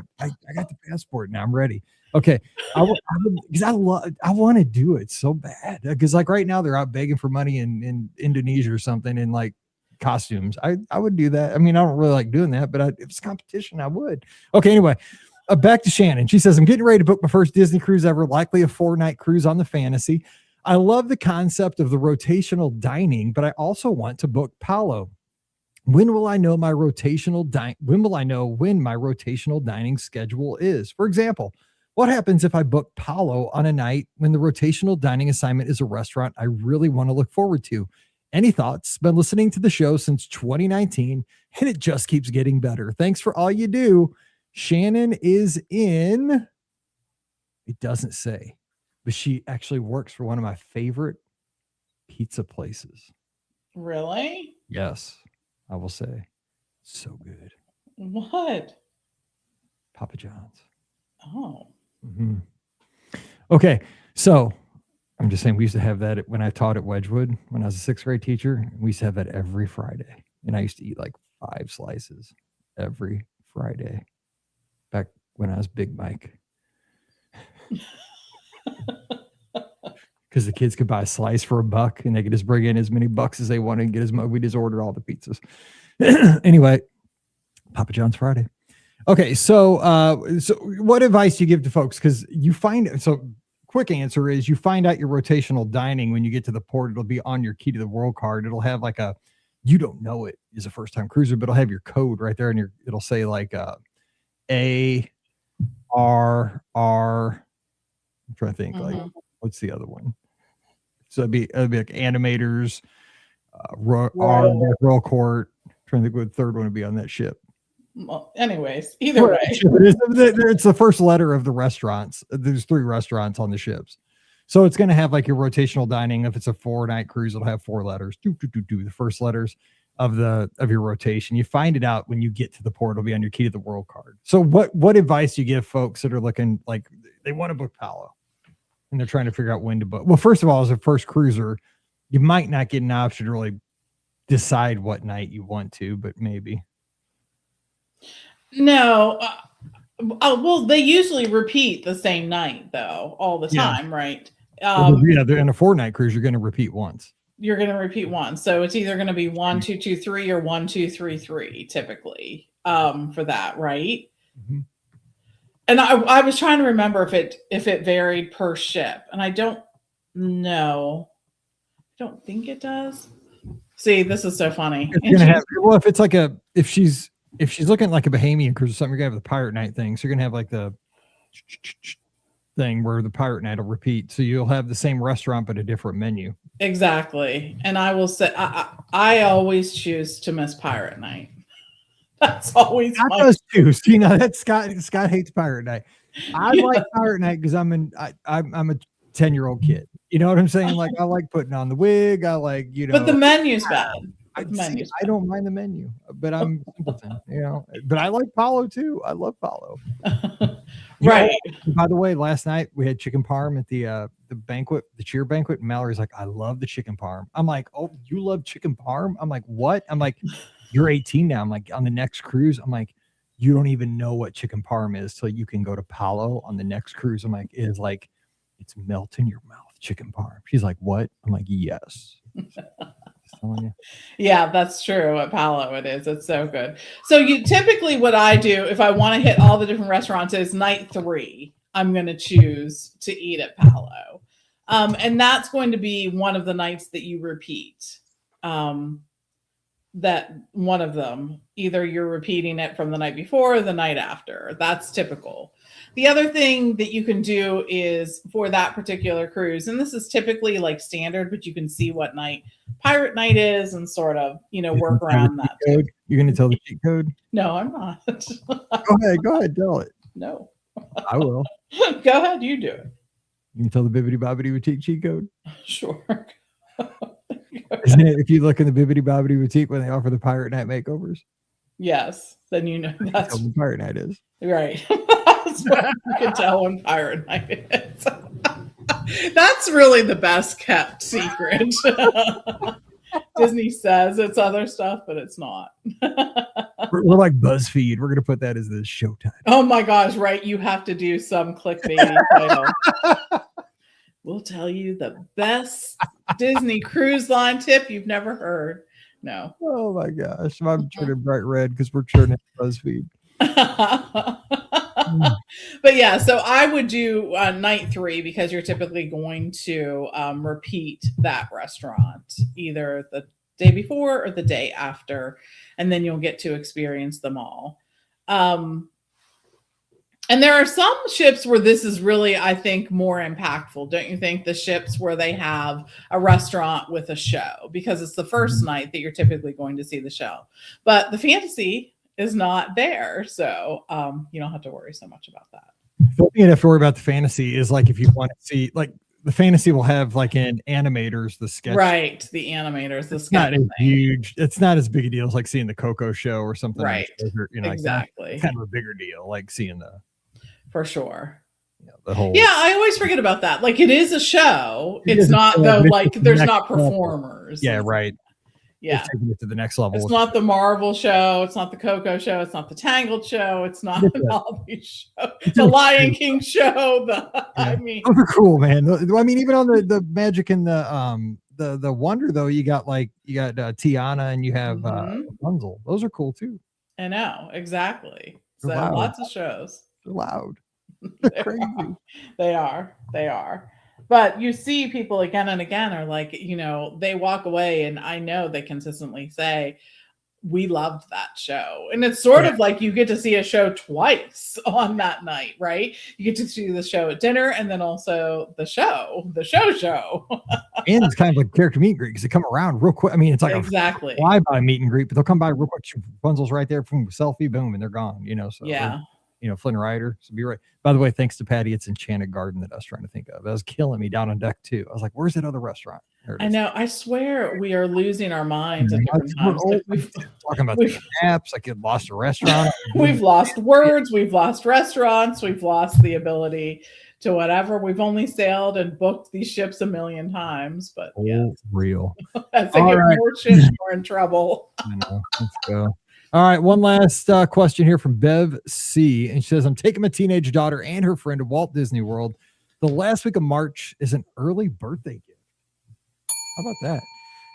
got the passport now. I'm ready. Okay. I want to do it so bad because like right now they're out begging for money in Indonesia or something in like costumes. I would do that. I mean, I don't really like doing that, but if it's competition, I would. Okay. Anyway, back to Shannon. She says, I'm getting ready to book my first Disney cruise ever, likely a 4-night cruise on the Fantasy. I love the concept of the rotational dining, but I also want to book Palo. When will I know when my rotational dining schedule is? For example, what happens if I book Palo on a night when the rotational dining assignment is a restaurant I really want to look forward to? Any thoughts? Been listening to the show since 2019 and it just keeps getting better. Thanks for all you do. Shannon is in, it doesn't say, but she actually works for one of my favorite pizza places. Really? Yes. I will say, so good. What? Papa John's. Oh. Mm-hmm. Okay, so I'm just saying we used to have that when I taught at Wedgwood when I was a 6th grade teacher. We used to have that every Friday, and I used to eat like 5 slices every Friday back when I was Big Mike. Because the kids could buy a slice for $1 and they could just bring in as many bucks as they wanted and get as much. We just ordered all the pizzas. Anyway, Papa John's Friday. Okay. So what advice do you give to folks? Because quick answer is you find out your rotational dining when you get to the port. It'll be on your Key to the World card. It'll have like you don't know it is a first time cruiser, but it'll have your code right there. And it'll say like A R R. I'm trying to think like, what's the other one? So it'd be like animators, roll court. I'm trying to think what the third one would be on that ship. Well, anyways, either way. It's the first letter of the restaurants. There's 3 restaurants on the ships. So it's going to have like your rotational dining. If it's a 4-night cruise, it'll have 4 letters. The first letters of your rotation. You find it out when you get to the port. It'll be on your Key to the World card. So what advice do you give folks that are looking like they want to book Palo? And they're trying to figure out when to book. Well, first of all, as a first cruiser, you might not get an option to really decide what night you want to, but maybe. No. Well, they usually repeat the same night, though, all the time, right? They're in a 4-night cruise. You're going to repeat once. You're going to repeat once. So it's either going to be 1, 2, 2, 3 or 1, 2, 3, 3 typically for that, right? Mm-hmm. And I was trying to remember if it varied per ship, and I don't know. I don't think it does. See, this is so funny. If it's like if she's looking like a Bahamian cruise or something, you're gonna have the Pirate Night thing. So you're gonna have like the thing where the Pirate Night will repeat. So you'll have the same restaurant but a different menu. Exactly. And I will say I always choose to miss Pirate Night. That's always Scott does too. So, you know, that's Scott hates Pirate Night. I like Pirate Night because I'm a 10-year-old kid. You know what I'm saying? Like, I like putting on the wig. I like, But the menu's bad. I don't mind the menu, but I'm simpleton, but I like Palo too. I love Palo. Right. By the way, last night we had chicken parm at the banquet, the cheer banquet. And Mallory's like, I love the chicken parm. I'm like, oh, you love chicken parm? I'm like, what? I'm like, you're 18 now. I'm like, on the next cruise. I'm like, you don't even know what chicken parm is till you can go to Palo on the next cruise. I'm like, it's melt in your mouth, chicken parm. She's like, what? I'm like, yes. Yeah, that's true. At Palo, it is. It's so good. So typically what I do if I want to hit all the different restaurants is night 3. I'm going to choose to eat at Palo, and that's going to be one of the nights that you repeat. That one of them, either you're repeating it from the night before or the night after. That's typical. The other thing that you can do is for that particular cruise, and this is typically like standard, but you can see what night pirate night is and sort of, work around that. You're going to tell the cheat code? No, I'm not. Go ahead, tell it. No. I will. Go ahead, you do it. You can tell the Bibbidi Bobbidi Boutique cheat code? Sure. Isn't it, if you look in the Bibbidi Bobbidi Boutique when they offer the Pirate Night makeovers? Yes, then that's what Pirate Night is. Right. That's what you can tell when Pirate Night is. That's really the best kept secret. Disney says it's other stuff, but it's not. We're like BuzzFeed. We're going to put that as the showtime. Oh my gosh, right. You have to do some clickbaity title. We'll tell you the best Disney cruise line tip you've never heard. No. Oh my gosh. I'm turning bright red because we're turning BuzzFeed. But yeah, so I would do night 3 because you're typically going to repeat that restaurant either the day before or the day after, and then you'll get to experience them all. And there are some ships where this is really, I think, more impactful. Don't you think? The ships where they have a restaurant with a show, because it's the first night that you're typically going to see the show. But the Fantasy is not there, so you don't have to worry so much about that. The thing you have to worry about the Fantasy is like if you want to see, like the Fantasy will have like in animators the sketch. Right, the animators, the it's sketch. Not huge. It's not as big a deal as like seeing the Coco show or something. Right. Exactly. Like it's kind of a bigger deal, like seeing the. For sure. The whole. Yeah, I always forget about that. Like it is a show. It's not though. Like there's not performers. Yeah, right. Yeah, taking it to the next level. It's not the Marvel show. It's not the Coco show. It's not the Tangled show. It's not all these shows. The Lion King show. I mean, those are cool, man. I mean, even on the Magic and the Wonder though, you got Tiana and you have Rapunzel. Those are cool too. I know exactly. So lots of shows. They're loud. They're crazy. They are. But you see people again and again are like, they walk away and I know they consistently say, we loved that show. And it's sort of like you get to see a show twice on that night, right? You get to see the show at dinner and then also the show. And it's kind of like character meet and greet because they come around real quick. I mean, it's like exactly a fly-by meet and greet, but they'll come by real quick. Rapunzel's right there from selfie, boom, and they're gone, so yeah. Flynn Rider. So be right. By the way, thanks to Patty, it's Enchanted Garden that I was trying to think of. That was killing me down on deck 2. I was like, where's that other restaurant? I know. I swear we are losing our minds at different times. Talking about the apps, like you lost a restaurant. We've lost words. We've lost restaurants. We've lost the ability to whatever. We've only sailed and booked these ships a million times, but real. As they get more ships, we're in trouble. I know. Let's go. All right, one last question here from Bev C. And she says, I'm taking my teenage daughter and her friend to Walt Disney World. The last week of March is an early birthday gift. How about that?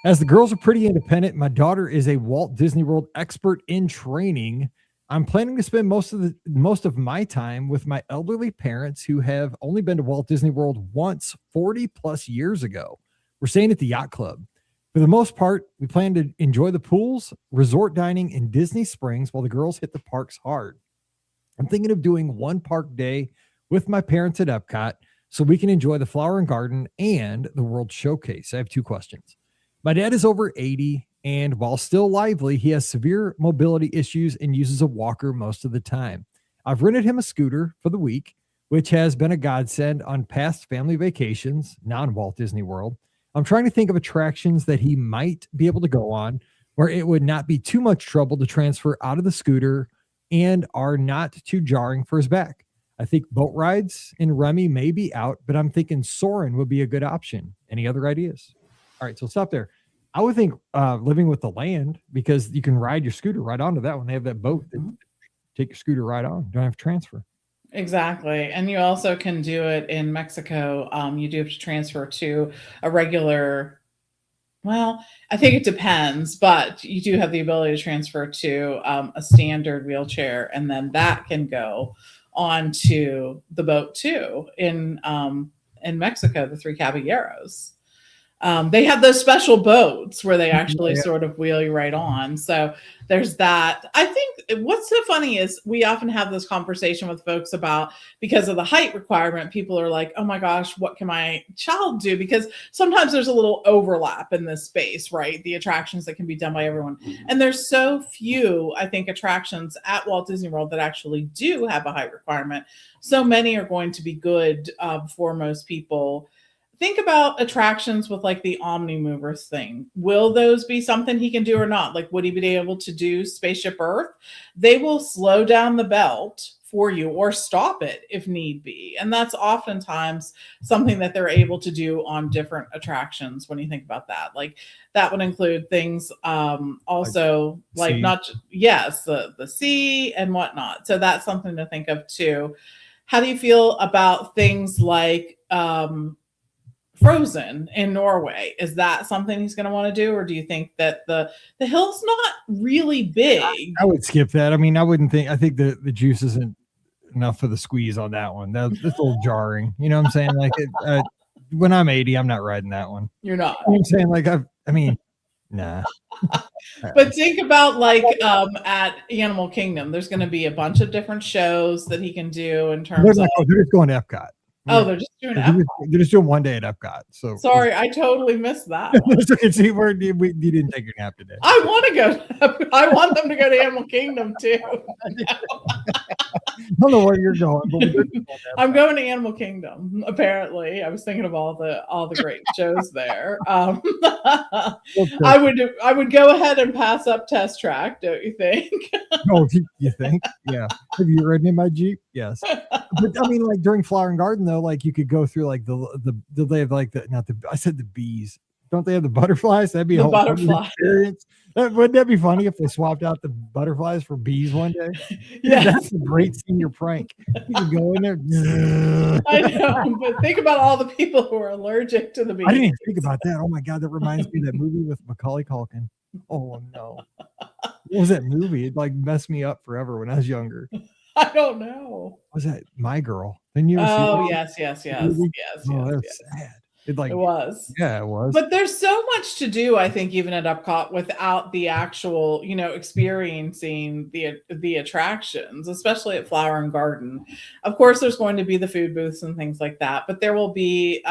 As the girls are pretty independent, my daughter is a Walt Disney World expert in training. I'm planning to spend most of my time with my elderly parents who have only been to Walt Disney World once 40 plus years ago. We're staying at the Yacht Club. For the most part, we plan to enjoy the pools, resort dining, and Disney Springs while the girls hit the parks hard. I'm thinking of doing one park day with my parents at Epcot so we can enjoy the Flower and Garden and the World Showcase. I have 2 questions. My dad is over 80, and while still lively, he has severe mobility issues and uses a walker most of the time. I've rented him a scooter for the week. which has been a godsend on past family vacations, non-Walt Disney World. I'm trying to think of attractions that he might be able to go on where it would not be too much trouble to transfer out of the scooter and are not too jarring for his back. I think boat rides in Remy may be out, but I'm thinking Soarin' would be a good option. Any other ideas? All right, so stop there. I would think Living with the Land, because you can ride your scooter right onto that one. They have that boat that take your scooter right on. Don't have to transfer. Exactly. And you also can do it in Mexico. You do have to transfer to a regular, well, I think it depends, but you do have the ability to transfer to a standard wheelchair, and then that can go onto the boat too in Mexico, the Three Caballeros. They have those special boats where they actually sort of wheel you right on. So there's that. I think what's so funny is we often have this conversation with folks about, because of the height requirement, people are like, oh my gosh, what can my child do? Because sometimes there's a little overlap in this space, right? The attractions that can be done by everyone. And there's so few, I think, attractions at Walt Disney World that actually do have a height requirement. So many are going to be good for most people. Think about attractions with like the Omni Movers thing. Will those be something he can do or not? Like, would he be able to do Spaceship Earth? They will slow down the belt for you or stop it if need be. And that's oftentimes something that they're able to do on different attractions when you think about that. Like that would include things also like not, yes, the sea and whatnot. So that's something to think of too. How do you feel about things like Frozen in Norway? Is that something he's going to want to do, or do you think that the hill's not really big? I would skip that. I mean, I wouldn't think. I think the juice isn't enough for the squeeze on that one. That's a little jarring. You know what I'm saying? Like when I'm 80, I'm not riding that one. You're not. You know what I'm saying? Like I mean, nah. But think about like at Animal Kingdom, there's going to be a bunch of different shows that he can do in terms of. They're just going to Epcot. Oh, they're just doing Epcot. They're just doing one day at Epcot. So sorry, I totally missed that. See, you didn't take your nap today. I want to go. I want them to go to Animal Kingdom too. I don't know where you're going, but I'm going to Animal Kingdom. Apparently, I was thinking of all the great shows there. I would go ahead and pass up Test Track, don't you think? No, you think? Yeah. Have you ridden in my Jeep? Yes. But I mean, like during Flower and Garden, though, like you could go through like they have like I said the bees. Don't they have the butterflies? That'd be a whole experience. Wouldn't that be funny if they swapped out the butterflies for bees one day? Yeah, that's a great senior prank. You can go in there. I know, but think about all the people who are allergic to the bees. I didn't even think about that. Oh my God, that reminds me of that movie with Macaulay Culkin. Oh no, what was that movie? It like messed me up forever when I was younger. I don't know. What was that My Girl? Then you? Oh yes. Oh, that's sad. It was. Yeah, it was. But there's so much to do, I think, even at Epcot without the actual, experiencing the attractions, especially at Flower and Garden. Of course, there's going to be the food booths and things like that, but there will be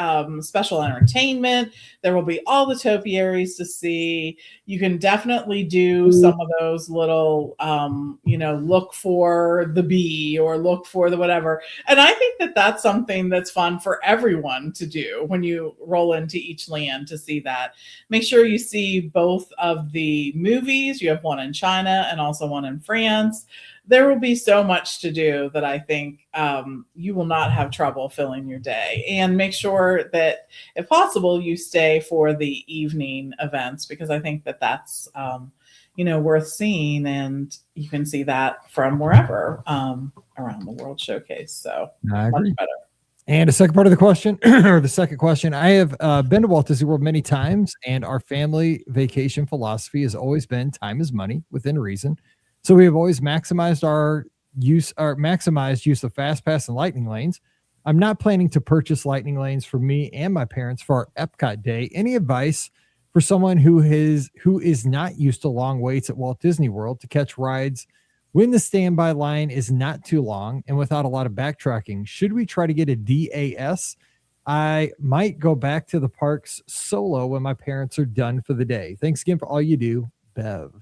special entertainment. There will be all the topiaries to see. You can definitely do some of those little, look for the bee or look for the whatever. And I think that that's something that's fun for everyone to do when you roll into each land to see that. Make sure you see both of the movies. You have one in China and also one in France. There will be so much to do that I think you will not have trouble filling your day. And make sure that, if possible, you stay for the evening events, because I think that that's worth seeing, and you can see that from wherever around the World Showcase. So much better. And a second part of the question, or the second question, I have been to Walt Disney World many times, and our family vacation philosophy has always been time is money within reason. So we have always maximized use of Fast Pass and Lightning Lanes. I'm not planning to purchase Lightning Lanes for me and my parents for our Epcot day. Any advice for someone who is not used to long waits at Walt Disney World to catch rides when the standby line is not too long and without a lot of backtracking? Should we try to get a DAS? I might go back to the parks solo when my parents are done for the day. Thanks again for all you do, Bev.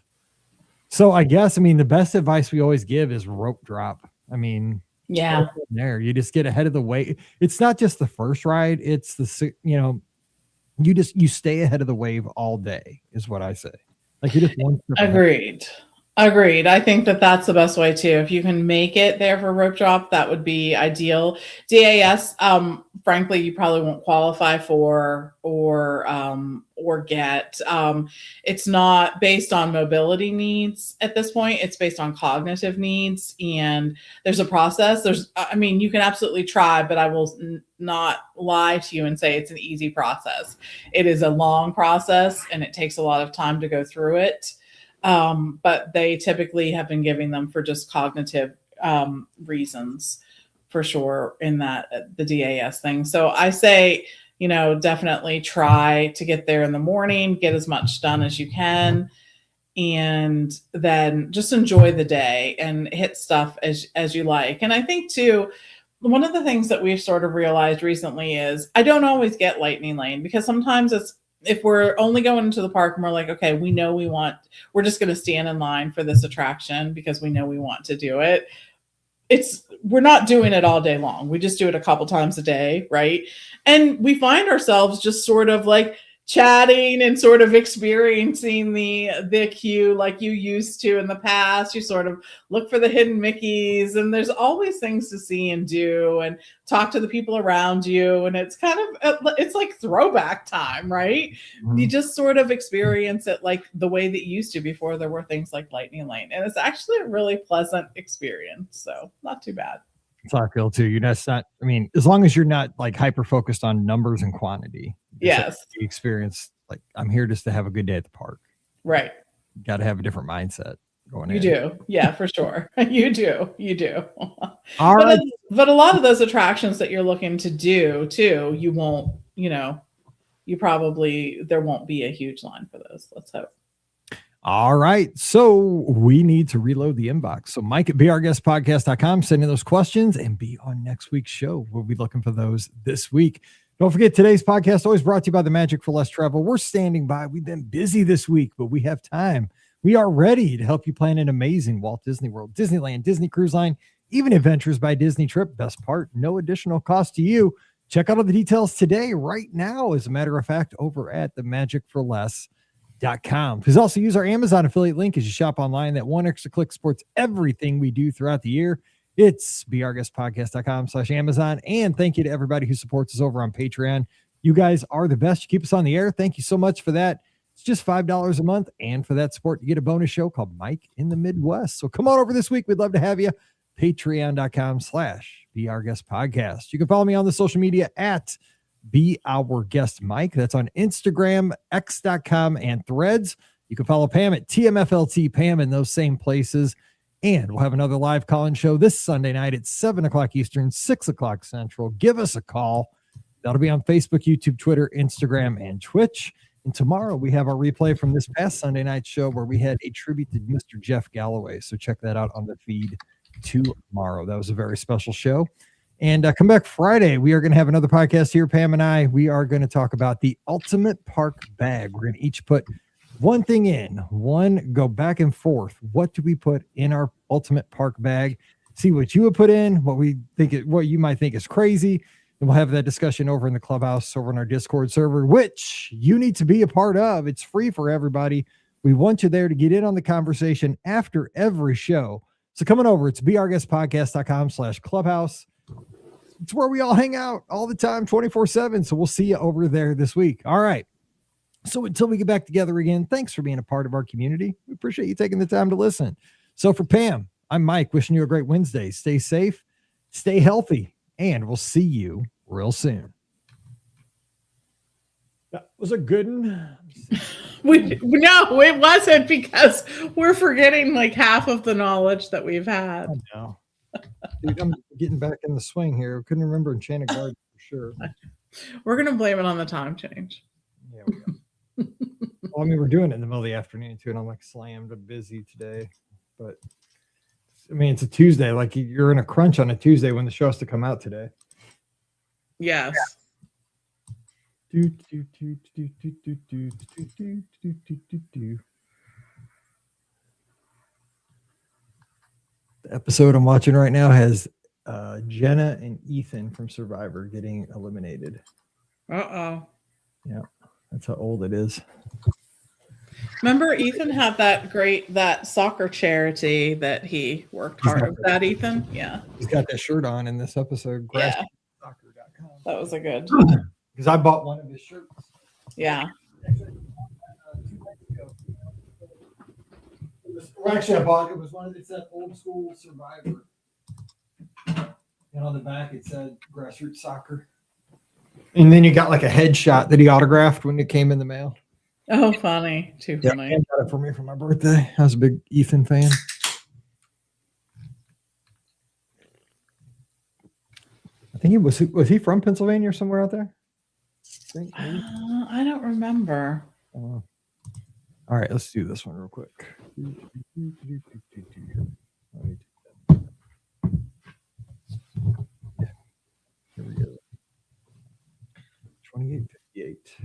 So I guess, the best advice we always give is rope drop. Yeah. There, you just get ahead of the wave. It's not just the first ride; it's you stay ahead of the wave all day, is what I say. Like you just one step ahead. Agreed. I think that that's the best way too. If you can make it there for rope drop, that would be ideal. DAS, frankly, you probably won't qualify for or get. It's not based on mobility needs at this point. It's based on cognitive needs, and there's a process. You can absolutely try, but I will not lie to you and say it's an easy process. It is a long process, and it takes a lot of time to go through it. But they typically have been giving them for just cognitive reasons for sure in the DAS thing. So I say, definitely try to get there in the morning, get as much done as you can, and then just enjoy the day and hit stuff as you like. And I think too, one of the things that we've sort of realized recently is I don't always get Lightning Lane, because sometimes if we're only going into the park and we're like, okay, we're just going to stand in line for this attraction because we know we want to do it. We're not doing it all day long. We just do it a couple times a day. Right. And we find ourselves just sort of like chatting and sort of experiencing the queue like you used to in the past. You sort of look for the hidden Mickeys, and there's always things to see and do and talk to the people around you. And it's it's like throwback time, right? Mm-hmm. You just sort of experience it like the way that you used to before there were things like Lightning Lane. And it's actually a really pleasant experience. So not too bad. That's how I feel too. As long as you're not like hyper focused on numbers and quantity. Yes. The experience, like I'm here just to have a good day at the park. Right. You got to have a different mindset going in. You do. Yeah, for sure. You do. All right. But a lot of those attractions that you're looking to do too, you won't, there won't be a huge line for those. Let's hope. All right. So we need to reload the inbox. So Mike at beourguestpodcast.com, send in those questions and be on next week's show. We'll be looking for those this week. Don't forget, today's podcast always brought to you by the Magic for Less Travel. We're standing by. We've been busy this week, but we have time. We are ready to help you plan an amazing Walt Disney World, Disneyland, Disney Cruise Line, even Adventures by Disney trip. Best part, no additional cost to you. Check out all the details today, right now, as a matter of fact, over at the magicforless.com. Please also use our Amazon affiliate link as you shop online. That one extra click supports everything we do throughout the year. It's beourguestpodcast.com/Amazon. And thank you to everybody who supports us over on Patreon. You guys are the best. You keep us on the air. Thank you so much for that. It's just $5 a month. And for that support, you get a bonus show called Mike in the Midwest. So come on over this week. We'd love to have you. Patreon.com/beourguestpodcast. You can follow me on the social media at Be Our Guest Mike. That's on Instagram, x.com, and Threads. You can follow Pam at TMFLT Pam in those same places. And we'll have another live call-in show this Sunday night at 7 o'clock Eastern, 6 o'clock Central. Give us a call. That'll be on Facebook, YouTube, Twitter, Instagram, and Twitch. And tomorrow we have our replay from this past Sunday night show where we had a tribute to Mr. Jeff Galloway. So check that out on the feed tomorrow. That was a very special show. And come back Friday. We are going to have another podcast here, Pam and I. We are going to talk about the ultimate park bag. We're going to each put one thing in, go back and forth. What do we put in our ultimate park bag? See what you would put in, what you might think is crazy. And we'll have that discussion over in the clubhouse, over in our Discord server, which you need to be a part of. It's free for everybody. We want you there to get in on the conversation after every show. So coming over, it's beourguestpodcast.com/clubhouse. It's where we all hang out all the time, 24/7. So we'll see you over there this week. All right. So until we get back together again, thanks for being a part of our community. We appreciate you taking the time to listen. So for Pam, I'm Mike, wishing you a great Wednesday. Stay safe, stay healthy, and we'll see you real soon. That was a good one. No, it wasn't, because we're forgetting like half of the knowledge that we've had. I know. Dude, I'm getting back in the swing here. I couldn't remember Enchanted Garden for sure. We're going to blame it on the time change. Yeah, we go. Well, we're doing it in the middle of the afternoon too, and I'm like slammed and busy today. But it's a Tuesday. Like you're in a crunch on a Tuesday when the show has to come out today. Yes. The episode I'm watching right now has Jenna and Ethan from Survivor getting eliminated. Uh-oh. Yeah, that's how old it is. Remember, Ethan had that soccer charity that he worked hard on. That Ethan? Yeah. He's got that shirt on in this episode. Yeah. Grassrootsoccer.com. That was a good. Because I bought one of his shirts. Yeah. Actually, I bought it. It was one that said old school Survivor. And on the back, it said grassroots soccer. And then you got like a headshot that he autographed when it came in the mail. Oh, funny. Too funny. He got it for me for my birthday. I was a big Ethan fan. I think he was he from Pennsylvania or somewhere out there? I don't remember. All right, let's do this one real quick. Here we go. 2858.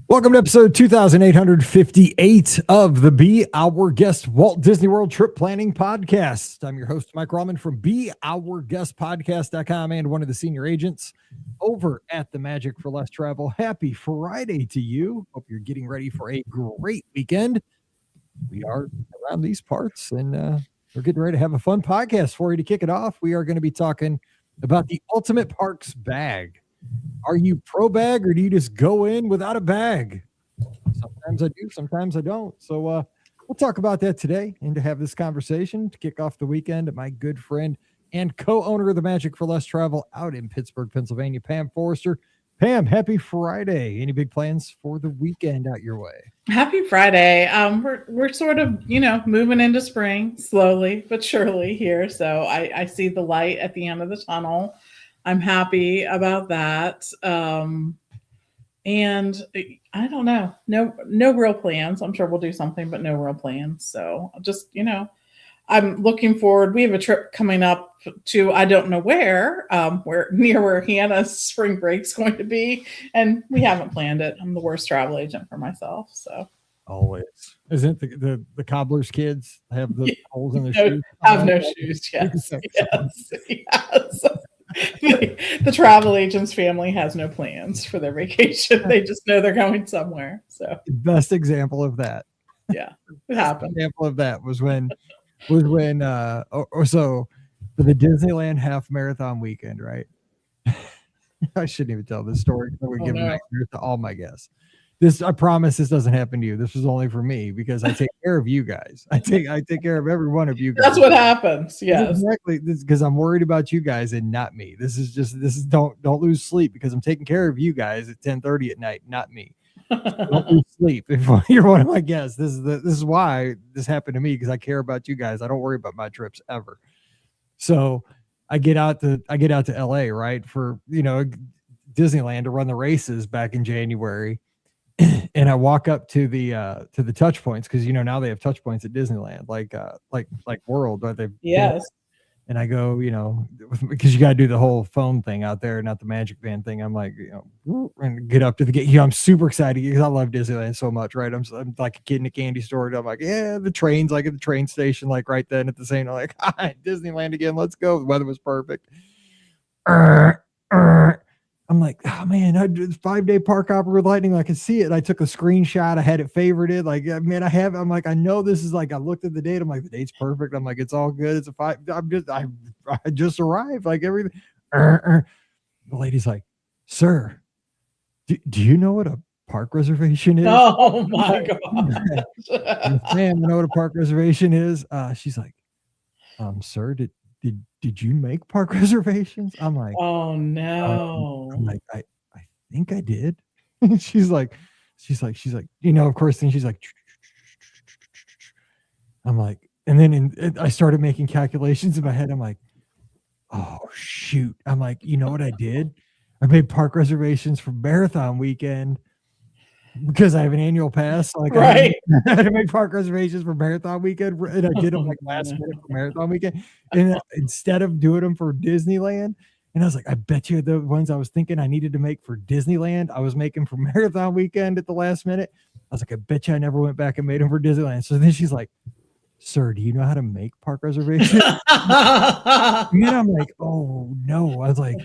Welcome to episode 2858 of the Be Our Guest Walt Disney World Trip Planning Podcast. I'm your host, Mike Rahman from BeOurGuestPodcast.com and one of the senior agents over at the Magic for Less Travel. Happy Friday to you. Hope you're getting ready for a great weekend. We are around these parts and we're getting ready to have a fun podcast for you to kick it off. We are going to be talking about the Ultimate Parks bag. Are you pro bag or do you just go in without a bag? Sometimes I do, sometimes I don't. So we'll talk about that today and to have this conversation to kick off the weekend. My good friend and co-owner of the Magic for Less Travel out in Pittsburgh, Pennsylvania, Pam Forrester. Pam, happy Friday. Any big plans for the weekend out your way? Happy Friday. We're sort of, moving into spring slowly but surely here. So I see the light at the end of the tunnel. I'm happy about that. And I don't know. No real plans. I'm sure we'll do something, but no real plans. So just, I'm looking forward. We have a trip coming up to, I don't know where Hannah's spring break's going to be. And we haven't planned it. I'm the worst travel agent for myself. So always. Isn't the cobbler's kids have the holes in their shoes? Have no shoes. Yes. Yes. The travel agent's family has no plans for their vacation. They just know they're going somewhere. So the best example of that. Yeah. It happened. Example of that was when for the Disneyland half marathon weekend, right? I shouldn't even tell this story. I would give nightmares to all my guests. I promise this doesn't happen to you. This was only for me because I take care of you guys. I take care of every one of you guys. That's what happens. Yes. Exactly. This because I'm worried about you guys and not me. This is don't lose sleep because I'm taking care of you guys at 10:30 at night, not me. Don't lose sleep if you're one of my guests. This is why this happened to me because I care about you guys. I don't worry about my trips ever. So I get out to LA, right, for Disneyland to run the races back in January. And I walk up to the touch points because now they have touch points at Disneyland, like World, but yes. And I go, because you got to do the whole phone thing out there, not the Magic Band thing. I'm like, and get up to the gate. I'm super excited because I love Disneyland so much, right? I'm like a kid in a candy store. And I'm like, yeah, the train's like at the train station, like right then at the same. I'm like, hi, Disneyland again. Let's go. The weather was perfect. I'm like, oh man, I did 5-day park hopper with lightning. I could see it. I took a screenshot. I had it favorited. Like, man, I'm like, I know this is like, I looked at the date. I'm like, the date's perfect. I'm like, it's all good. It's a 5. I just arrived. Like everything. The lady's like, sir, do you know what a park reservation is? Oh my God. Man, you know what a park reservation is? She's like, sir, did you make park reservations? I'm like, oh no. I'm like, I think I did. she's like, of course, then she's like, I'm like, and then I started making calculations in my head. I'm like, oh shoot. I'm like, you know what I did? I made park reservations for marathon weekend because I have an annual pass. Like right. I had to make park reservations for marathon weekend, and I did them like last minute for marathon weekend. And instead of doing them for Disneyland, and I was like, I bet you the ones I was thinking I needed to make for Disneyland, I was making for marathon weekend at the last minute. I was like, I bet you I never went back and made them for Disneyland. So then she's like, sir, do you know how to make park reservations? And then I'm like, oh no. I was like,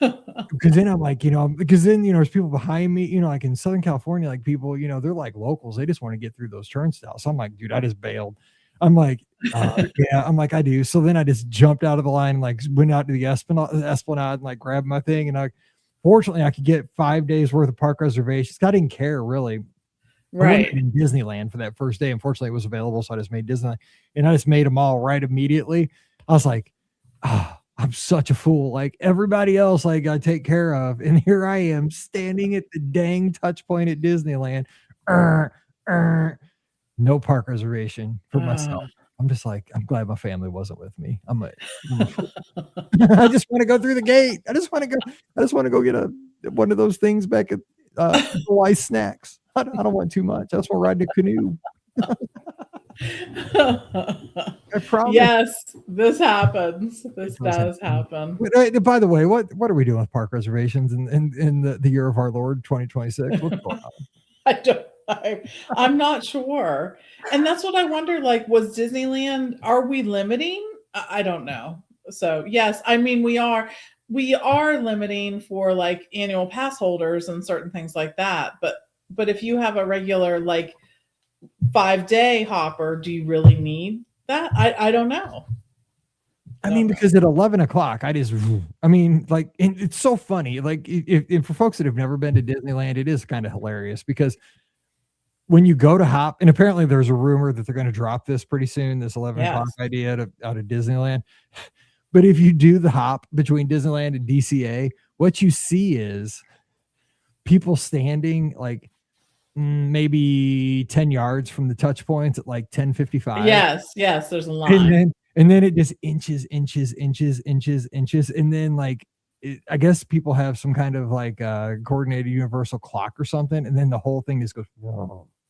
because then I'm like, because then, there's people behind me, like in Southern California, like people, they're like locals. They just want to get through those turnstiles. So I'm like, dude, I just bailed. I'm like, yeah, I'm like, I do. So then I just jumped out of the line and like went out to the Esplanade and like grabbed my thing. And fortunately I could get 5 days worth of park reservations. I didn't care really. Right. I went in Disneyland for that first day. Unfortunately, it was available. So I just made Disneyland and I just made them all right immediately. I was like, I'm such a fool. Like everybody else, like I take care of. And here I am standing at the dang touch point at Disneyland. No park reservation for myself. I'm just like, I'm glad my family wasn't with me. I'm a fool. I just want to go through the gate. I just want to go get one of those things back at Hawaii Snacks. I don't want too much. I just want to ride the canoe. I promise. Yes, this happens. This does happen. By the way, what are we doing with park reservations in the year of our Lord 2026? What's going on? I'm not sure. And that's what I wonder, like, was Disneyland, are we limiting? I don't know. So yes, I mean, we are limiting for like annual pass holders and certain things like that. But if you have a regular like 5-day hopper, do you really need that? I don't know. I mean, because at 11 o'clock, like, and it's so funny. Like, if for folks that have never been to Disneyland, it is kind of hilarious because when you go to hop, and apparently there's a rumor that they're going to drop this pretty soon, this 11 o'clock idea out of Disneyland. But if you do the hop between Disneyland and DCA, what you see is people standing like maybe 10 yards from the touch points at like 10:55. Yes, there's a line. And then it just inches. And then like, I guess people have some kind of like coordinated universal clock or something. And then the whole thing just goes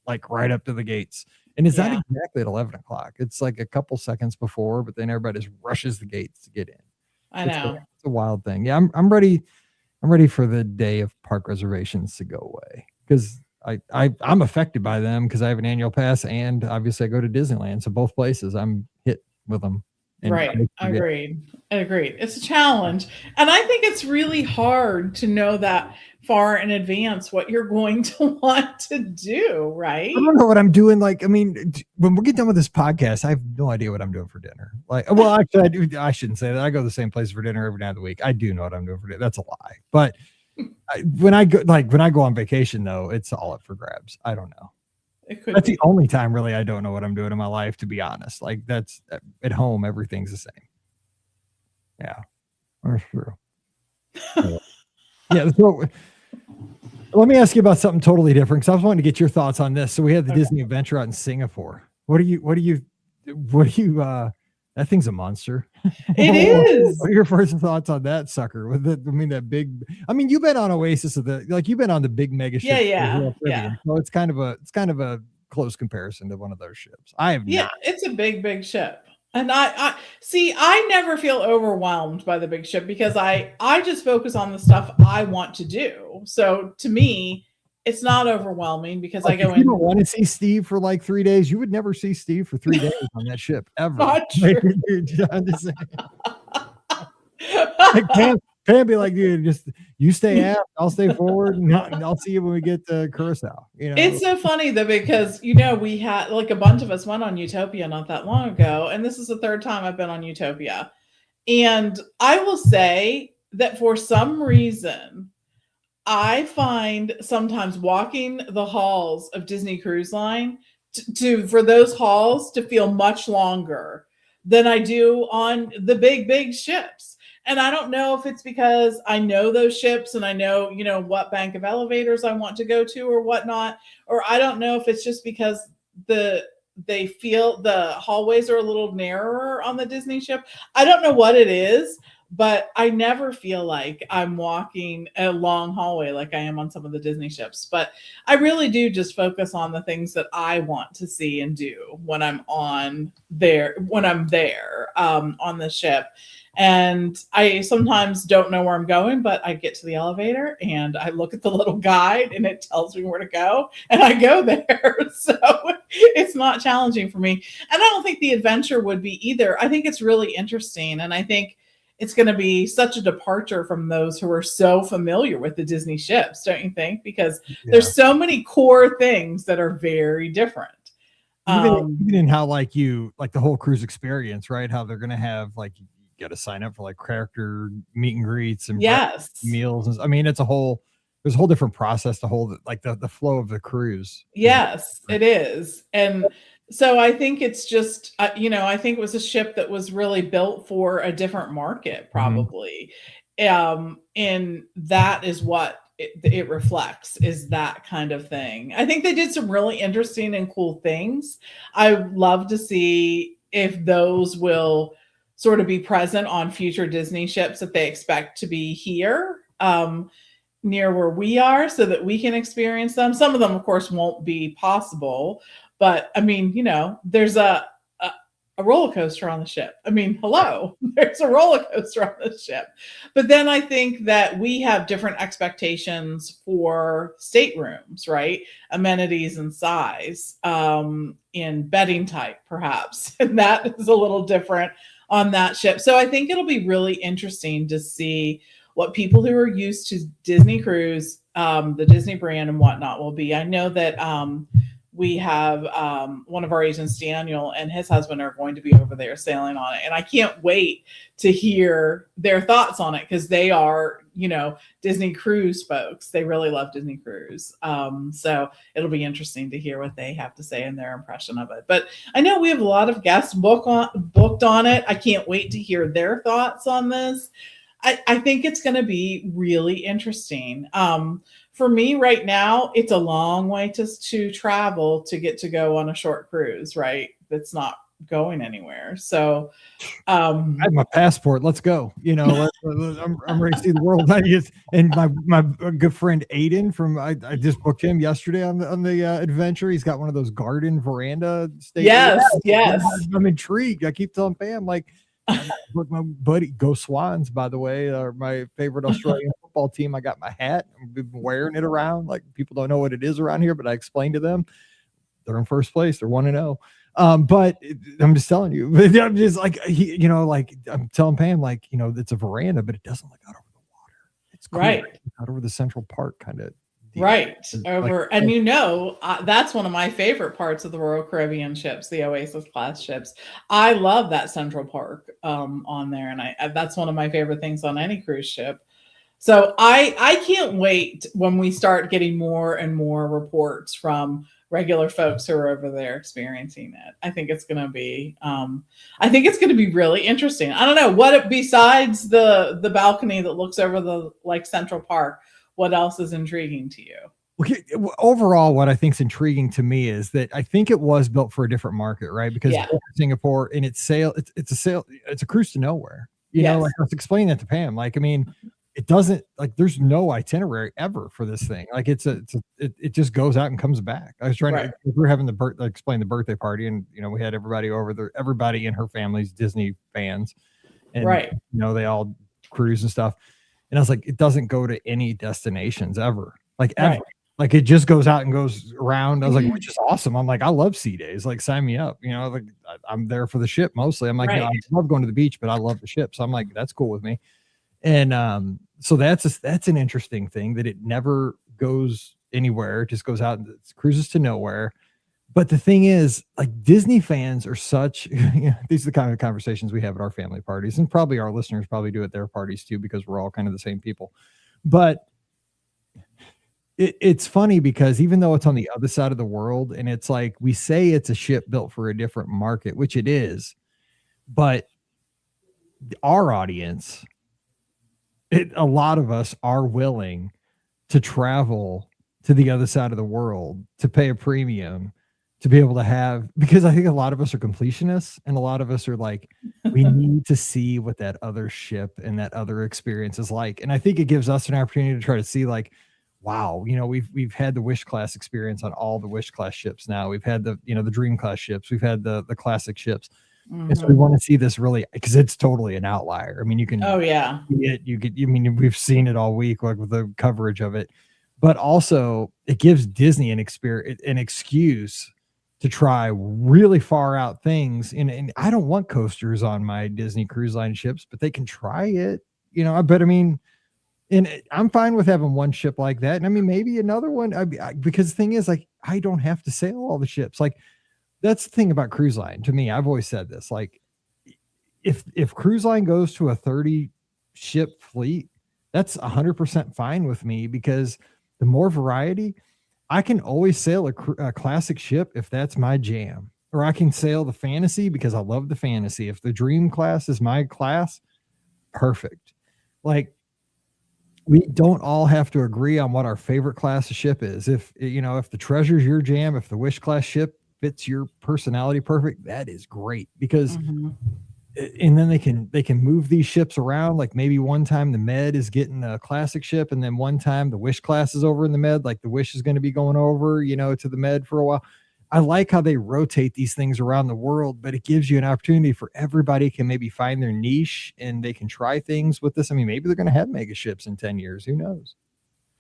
like right up to the gates. And it's not exactly at 11 o'clock. It's like a couple seconds before, but then everybody just rushes the gates to get in. I know. It's a wild thing. Yeah, I'm ready. I'm ready for the day of park reservations to go away because I'm affected by them because I have an annual pass and obviously I go to Disneyland. So both places I'm hit with them. Right. Agreed. It's a challenge. And I think it's really hard to know that far in advance what you're going to want to do, right? I don't know what I'm doing. Like, I mean, when we get done with this podcast, I have no idea what I'm doing for dinner. Like, well, actually, I shouldn't say that. I go to the same place for dinner every night of the week. I do know what I'm doing for dinner. That's a lie. But when I go on vacation, though, it's all up for grabs. I don't know. That's the only time really I don't know what I'm doing in my life, to be honest. Like that's at home, everything's the same. Yeah, that's true. Yeah. So let me ask you about something totally different because I was wanting to get your thoughts on this. So we had the Disney Adventure out in Singapore. What do you that thing's a monster. It is. What are your first thoughts on that sucker? With it, that big. you've been on Oasis you've been on the big mega ship. Yeah. So it's kind of a close comparison to one of those ships. I have not. It's a big ship. And I see, I never feel overwhelmed by the big ship because I just focus on the stuff I want to do. So to me, it's not overwhelming because I go in. You don't want to see Steve for like 3 days. You would never see Steve for 3 days on that ship ever. Not true. I'm just saying. Pam be like, dude, just you stay aft, I'll stay forward, and I'll see you when we get to Curacao. It's so funny though because we had like a bunch of us went on Utopia not that long ago, and this is the third time I've been on Utopia, and I will say that for some reason, I find sometimes walking the halls of Disney Cruise Line for those halls to feel much longer than I do on the big ships. And I don't know if it's because I know those ships and I know, what bank of elevators I want to go to or whatnot, or I don't know if it's just because they feel the hallways are a little narrower on the Disney ship. I don't know what it is, but I never feel like I'm walking a long hallway like I am on some of the Disney ships. But I really do just focus on the things that I want to see and do when I'm there on the ship. And I sometimes don't know where I'm going, but I get to the elevator and I look at the little guide and it tells me where to go and I go there. So It's not challenging for me. And I don't think the adventure would be either. I think it's really interesting. And I think it's going to be such a departure from those who are so familiar with the Disney ships, don't you think? Because there's so many core things that are very different. Even in how like the whole cruise experience, right? How they're going to have like, you got to sign up for like character meet and greets and meals. I mean, there's a whole different process to hold like the flow of the cruise. Yes, it is. And so I think it's just, I think it was a ship that was really built for a different market, probably. And that is what it reflects, is that kind of thing. I think they did some really interesting and cool things. I would love to see if those will sort of be present on future Disney ships that they expect to be here. Near where we are, so that we can experience them. Some of them, of course, won't be possible, but I mean, there's a roller coaster on the ship. I mean, hello, there's a roller coaster on the ship. But then I think that we have different expectations for staterooms, right? Amenities and size, in bedding type, perhaps, and that is a little different on that ship. So I think it'll be really interesting to see what people who are used to Disney Cruise, the Disney brand and whatnot will be. I know that we have one of our agents, Daniel, and his husband are going to be over there sailing on it. And I can't wait to hear their thoughts on it, because they are, Disney Cruise folks. They really love Disney Cruise. So it'll be interesting to hear what they have to say and their impression of it. But I know we have a lot of guests booked on it. I can't wait to hear their thoughts on this. I think it's going to be really interesting. For me right now, it's a long way to travel to get to go on a short cruise, right? That's not going anywhere. So I have my passport. Let's go. I'm ready to see the world. And my good friend Aiden I just booked him yesterday on the adventure. He's got one of those garden veranda stays. Yes. I'm intrigued. I keep telling Pam, like, with my buddy, go Swans, by the way, are my favorite Australian football team. I got my hat. I've been wearing it around. Like, people don't know what it is around here, but I explained to them. They're in first place. They're 1-0. But I'm just telling you, I'm just like, I'm telling Pam, like, it's a veranda, but it doesn't look out over the water. It's cool. Right. Out over the Central Park kind of. Right. Over. And that's one of my favorite parts of the Royal Caribbean ships, the Oasis class ships. I love that Central Park on there. And that's one of my favorite things on any cruise ship. So I can't wait when we start getting more and more reports from regular folks who are over there experiencing it. I think it's going to be, really interesting. I don't know what, besides the balcony that looks over the Central Park, what else is intriguing to you? Okay, overall, what I think is intriguing to me is that I think it was built for a different market, right? Because Singapore, and it's a cruise to nowhere. I was explaining that to Pam. Like, I mean, it doesn't, like, there's no itinerary ever for this thing. Like, it just goes out and comes back. I was trying to, we were having explain the birthday party, and we had everybody over there. Everybody in her family's Disney fans, and they all cruise and stuff. And I was like, it doesn't go to any destinations ever, like ever. Right. Like, it just goes out and goes around. I was like, which is awesome. I'm like, I love sea days. Like, sign me up. Like, I'm there for the ship mostly. I'm like, I love going to the beach, but I love the ship. So I'm like, that's cool with me. And so that's an interesting thing, that it never goes anywhere. It just goes out and cruises to nowhere. But the thing is, like, Disney fans are such, these are the kind of conversations we have at our family parties, and probably our listeners probably do at their parties too, because we're all kind of the same people. But it's funny, because even though it's on the other side of the world, and it's like, we say it's a ship built for a different market, which it is, but our audience, a lot of us are willing to travel to the other side of the world to pay a premium to be able to have, because I think a lot of us are completionists, and a lot of us are like, we need to see what that other ship and that other experience is like. And I think it gives us an opportunity to try to see, like, wow, we've had the Wish class experience on all the Wish class ships. Now we've had the Dream class ships, we've had the classic ships. Mm-hmm. And so we want to see this really, because it's totally an outlier. I mean, you can, we've seen it all week, like, with the coverage of it, but also it gives Disney an excuse to try really far out things. And I don't want coasters on my Disney Cruise Line ships, but they can try it, but I mean, and I'm fine with having one ship like that. And I mean, maybe another one, because the thing is, like, I don't have to sail all the ships. Like, that's the thing about cruise line to me. I've always said this, like, if cruise line goes to a 30 ship fleet, that's 100% fine with me, because the more variety, I can always sail a classic ship if that's my jam, or I can sail the fantasy because I love the fantasy. If the dream class is my class, perfect. Like, we don't all have to agree on what our favorite class of ship is. If the treasure's your jam, if the wish class ship fits your personality perfect, that is great, because and then they can move these ships around. Like, maybe one time the med is getting a classic ship, and then one time the wish class is over in the med, like the wish is going to be going over to the med for a while. I like how they rotate these things around the world, but it gives you an opportunity for everybody can maybe find their niche, and they can try things with this. I mean, maybe they're going to have mega ships in 10 years. Who knows?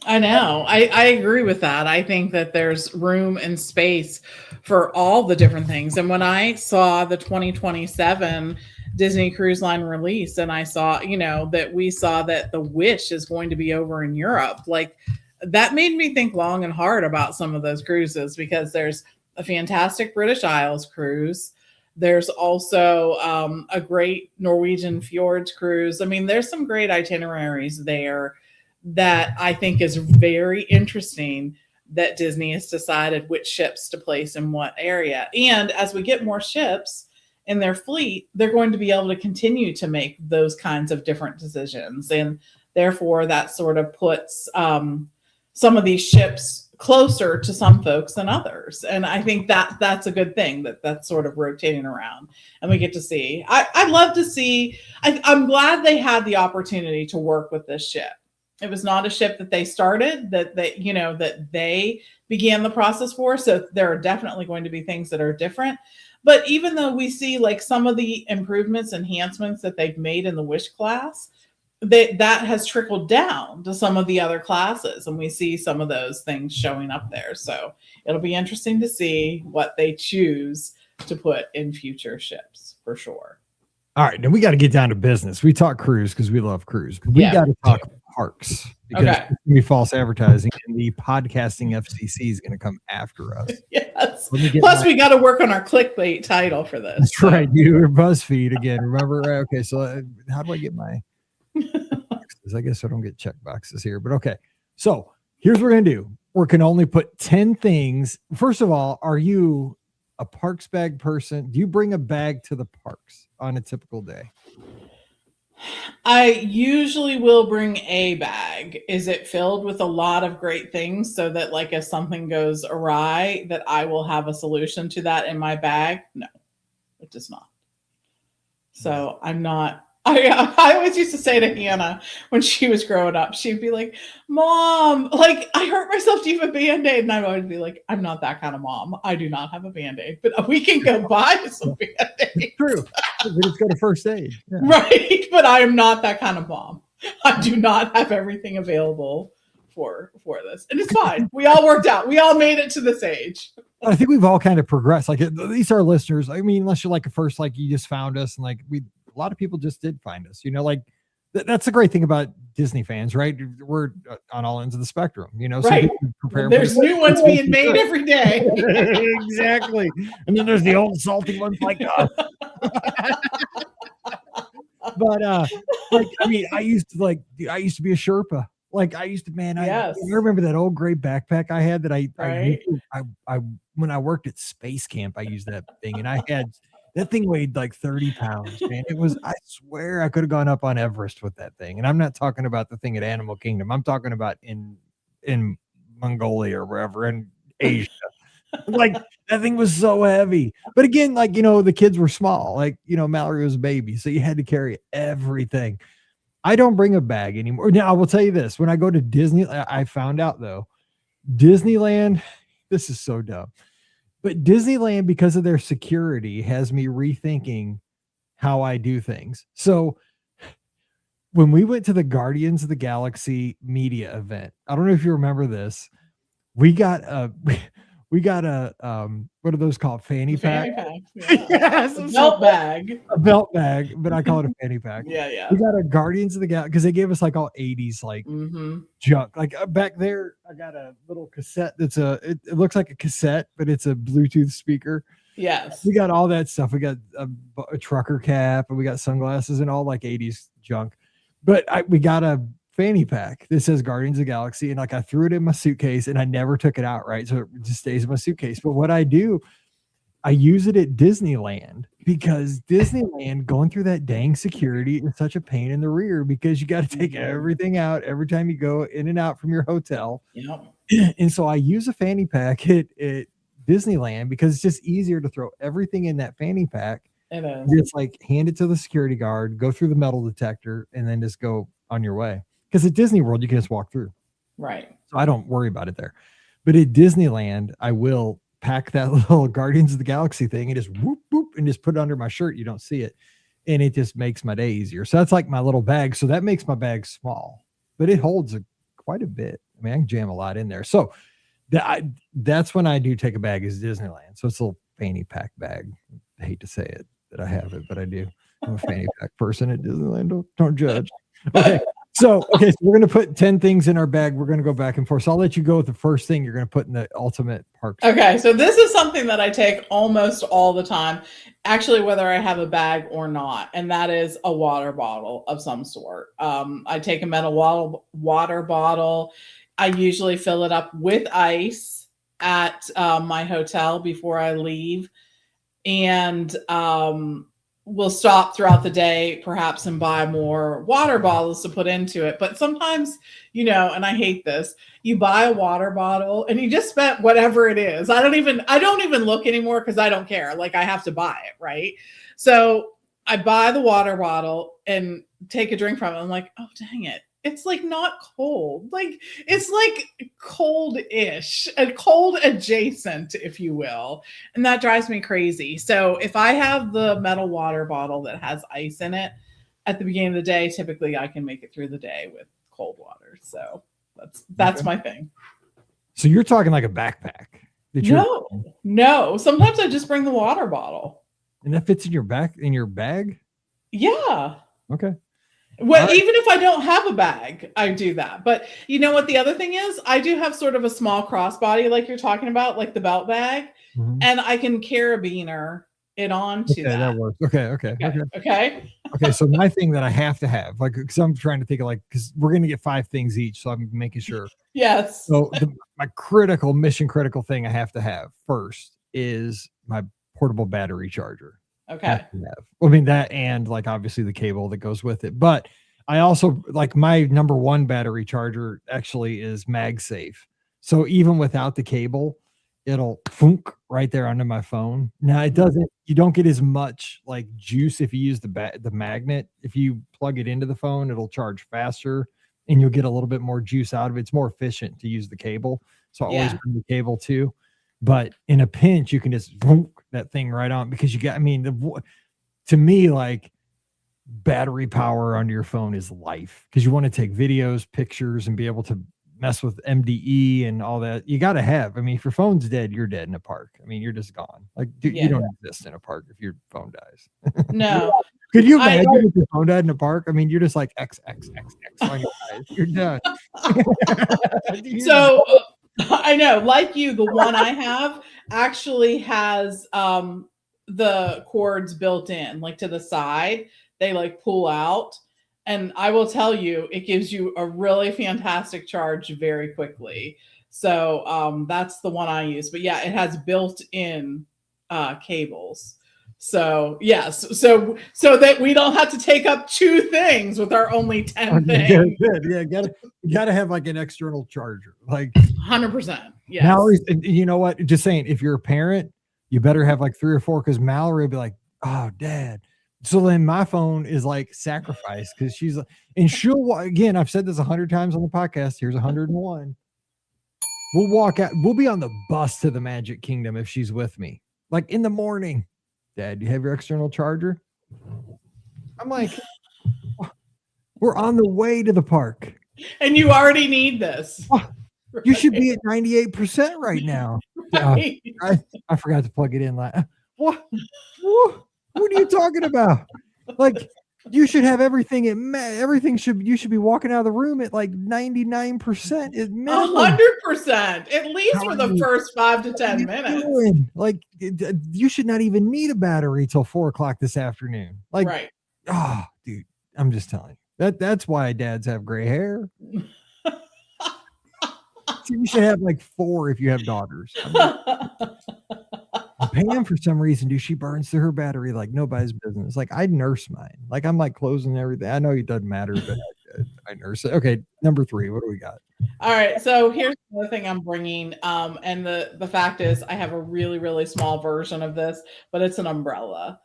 I know. I agree with that. I think that there's room and space for all the different things. And when I saw the 2027 Disney Cruise Line release, and I saw, that we saw that the Wish is going to be over in Europe, like, that made me think long and hard about some of those cruises, because there's a fantastic British Isles cruise. There's also a great Norwegian Fjords cruise. I mean, there's some great itineraries there that I think is very interesting, that Disney has decided which ships to place in what area. And as we get more ships in their fleet, they're going to be able to continue to make those kinds of different decisions. And therefore, that sort of puts some of these ships closer to some folks than others. And I think that's a good thing, that's sort of rotating around, and we get to see. I'd love to see. I'm glad they had the opportunity to work with this ship. It was not a ship that they started, that they began the process for. So there are definitely going to be things that are different. But even though we see, like, some of the improvements, enhancements that they've made in the Wish class, that has trickled down to some of the other classes, and we see some of those things showing up there. So it'll be interesting to see what they choose to put in future ships, for sure. All right, then we got to get down to business. We talk cruise because we love cruise. We got to talk parks, because it's going to be false advertising, and the podcasting FCC is going to come after us. Yes. Plus, we got to work on our clickbait title for this. That's right. You're BuzzFeed again. Remember? Okay, so how do I get my boxes? I guess I don't get check boxes here, but okay. So here's what we're going to do. We can only put 10 things. First of all, are you a parks bag person? Do you bring a bag to the parks on a typical day? I usually will bring a bag. Is it filled with a lot of great things, so that, like, if something goes awry, that I will have a solution to that in my bag? No, it does not. So I'm not. I always used to say to Hannah when she was growing up, she'd be like, "Mom, like, I hurt myself. Do you have a Band-Aid?" And I'd always be like, "I'm not that kind of mom. I do not have a Band-Aid, but we can go buy some Band-Aids." True. We just go to first aid. Yeah. Right. But I am not that kind of mom. I do not have everything available for this. And it's fine. We all worked out. We all made it to this age. I think we've all kind of progressed. Like, at least our listeners, I mean, unless you're like a first, like, you just found us, and like a lot of people just did find us, like that's the great thing about Disney fans, right? We're on all ends of the spectrum, right. So there's new ones being made every day. Exactly. And then there's the old salty ones like us. But like, I mean, I used to be a Sherpa. Like, I used to, man, I remember that old gray backpack I had that I when I worked at Space Camp, I used that thing, and I had that thing weighed like 30 pounds, man. It was, I swear I could have gone up on Everest with that thing. And I'm not talking about the thing at Animal Kingdom. I'm talking about in Mongolia or wherever in Asia. Like, that thing was so heavy. But again, like, the kids were small. Like, Mallory was a baby, so you had to carry everything. I don't bring a bag anymore. Now, I will tell you this. When I go to Disney, I found out, though, Disneyland, this is so dumb. But Disneyland, because of their security, has me rethinking how I do things. So when we went to the Guardians of the Galaxy media event, I don't know if you remember this, we got We got a what are those called? Fanny pack. Fanny pack. Yeah. Yes, A belt bag. A belt bag, but I call it a fanny pack. Yeah. We got a Guardians of the Galaxy because they gave us like all 80s like junk. Like back there, I got a little cassette that's it looks like a cassette, but it's a Bluetooth speaker. Yes. We got all that stuff. We got a trucker cap and we got sunglasses and all like 80s junk. But we got a fanny pack that says Guardians of the Galaxy, and like I threw it in my suitcase and I never took it out, right? So it just stays in my suitcase. But what I do, I use it at Disneyland because Disneyland going through that dang security is such a pain in the rear because you got to take everything out every time you go in and out from your hotel. Yep. And so I use a fanny pack at Disneyland because it's just easier to throw everything in that fanny pack. It is. Just like hand it to the security guard, go through the metal detector, and then just go on your way. Because at Disney World, you can just walk through. Right. So I don't worry about it there. But at Disneyland, I will pack that little Guardians of the Galaxy thing and just whoop, whoop, and just put it under my shirt. You don't see it. And it just makes my day easier. So that's like my little bag. So that makes my bag small, but it holds quite a bit. I mean, I can jam a lot in there. So that's when I do take a bag is Disneyland. So it's a little fanny pack bag. I hate to say it that I have it, but I do. I'm a fanny pack person at Disneyland. Don't judge. Okay. So we're going to put 10 things in our bag. We're going to go back and forth. So I'll let you go with the first thing you're going to put in the ultimate park. Okay. So this is something that I take almost all the time, actually, whether I have a bag or not. And that is a water bottle of some sort. I take a metal water bottle. I usually fill it up with ice at my hotel before I leave. And we'll stop throughout the day, perhaps, and buy more water bottles to put into it. But sometimes, and I hate this, you buy a water bottle and you just spent whatever it is. I don't even look anymore because I don't care. Like I have to buy it, right? So I buy the water bottle and take a drink from it. I'm like, oh, dang it. It's like not cold. Like it's like cold-ish and cold adjacent, if you will. And that drives me crazy. So if I have the metal water bottle that has ice in it at the beginning of the day, typically I can make it through the day with cold water. So that's my thing. So you're talking like a backpack. No. Sometimes I just bring the water bottle. And that fits in your bag? Yeah. Okay. Well, even if I don't have a bag, I do that. But you know what the other thing is? I do have sort of a small crossbody like you're talking about, like the belt bag. Mm-hmm. And I can carabiner it onto that. That works. Okay. Okay. So my thing that I have to have, like, because I'm trying to think of because we're going to get 5 things each. So I'm making sure. Yes. So my mission critical thing I have to have first is my portable battery charger. Okay. I mean that, and like obviously the cable that goes with it. But I also like my number 1 battery charger actually is MagSafe. So even without the cable, it'll funk right there under my phone. Now you don't get as much like juice if you use the magnet. If you plug it into the phone, it'll charge faster and you'll get a little bit more juice out of it. It's more efficient to use the cable. So I always bring the cable too. But in a pinch, you can just that thing right on because to me, like battery power on your phone is life because you want to take videos, pictures, and be able to mess with MDE and all that. You got to have. I mean, if your phone's dead, you're dead in a park. I mean, you're just gone. Like you don't exist in a park if your phone dies. No. Could you imagine if your phone died in a park? I mean, you're just like X on your eyes. You're done. So I know, like you, the one I have actually has the cords built in, like to the side. They like pull out. And I will tell you, it gives you a really fantastic charge very quickly. So that's the one I use. But yeah, it has built-in cables. So yes, so that we don't have to take up 2 things with our only 10 things. Yeah, you gotta have like an external charger, like 100%. Yeah. Mallory, you know what? Just saying, if you're a parent, you better have like 3 or 4 because Mallory will be like, "Oh, Dad." So then my phone is like sacrificed because she's like, and she'll again. I've said this 100 times on the podcast. Here's 101. We'll walk out. We'll be on the bus to the Magic Kingdom if she's with me, like in the morning. Dad, do you have your external charger? I'm like, we're on the way to the park. And you already need this. You should be at 98% right now. Right. I forgot to plug it in. Like, what are you talking about? Like, you should have everything. You should be walking out of the room at like 99%. 100%, at least for the first 5 to 10 minutes. Like, you should not even need a battery till 4:00 this afternoon. Like, right. Oh, dude, I'm just telling you that's why dads have gray hair. You should have like 4 if you have daughters. Pam, for some reason, she burns through her battery like nobody's business. Like, I nurse mine. Like, I'm like closing everything. I know it doesn't matter, but I nurse it. Okay, number 3. What do we got? All right. So here's the thing I'm bringing. And the fact is, I have a really, really small version of this, but it's an umbrella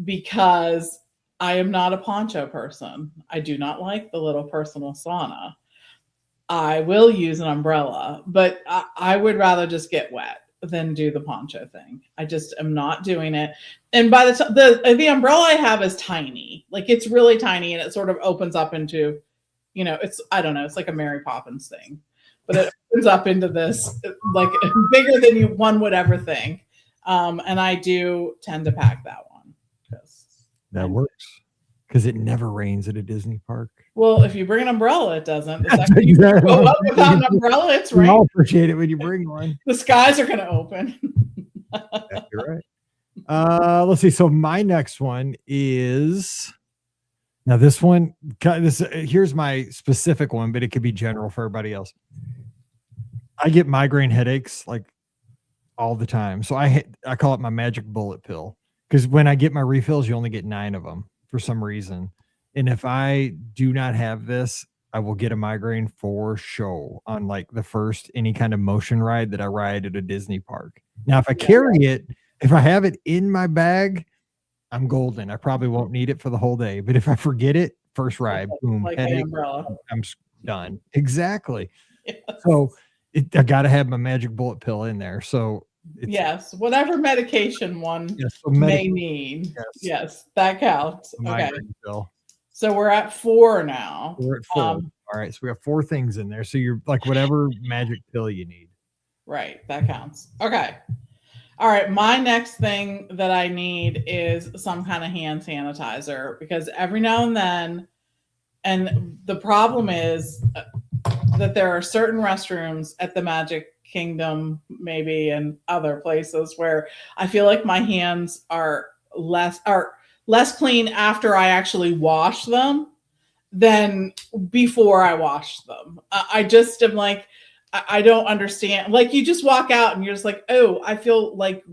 because I am not a poncho person. I do not like the little personal sauna. I will use an umbrella, but I would rather just get wet than do the poncho thing. I just am not doing it. And by the umbrella I have is tiny, like it's really tiny, and it sort of opens up into, I don't know, it's like a Mary Poppins thing, but it opens up into this like bigger than one would ever think. And I do tend to pack that one. That works because it never rains at a Disney park. Well, if you bring an umbrella, it doesn't. You go up without an umbrella, it's raining. I'll appreciate it when you bring one. The skies are going to open. You're right. Let's see. So my next one is now this one. Here's my specific one, but it could be general for everybody else. I get migraine headaches like all the time, so I call it my magic bullet pill. Because when I get my refills, you only get 9 of them for some reason. And if I do not have this, I will get a migraine for sure on like the first any kind of motion ride that I ride at a Disney park. Now, if I carry it, if I have it in my bag, I'm golden. I probably won't need it for the whole day. But if I forget it, first ride, boom, like headache, umbrella. I'm done. Exactly. Yes. So I got to have my magic bullet pill in there. So yes, whatever medication one may need. Yes, that counts. Okay. So we're at 4 now. We're at 4. All right. So we have 4 things in there. So you're like whatever magic pill you need. Right. That counts. Okay. All right. My next thing that I need is some kind of hand sanitizer because every now and then, and the problem is that there are certain restrooms at the Magic Kingdom, maybe, and other places where I feel like my hands are less clean after I actually wash them than before I wash them. I just am like, I don't understand. Like you just walk out and you're just like, oh, I feel like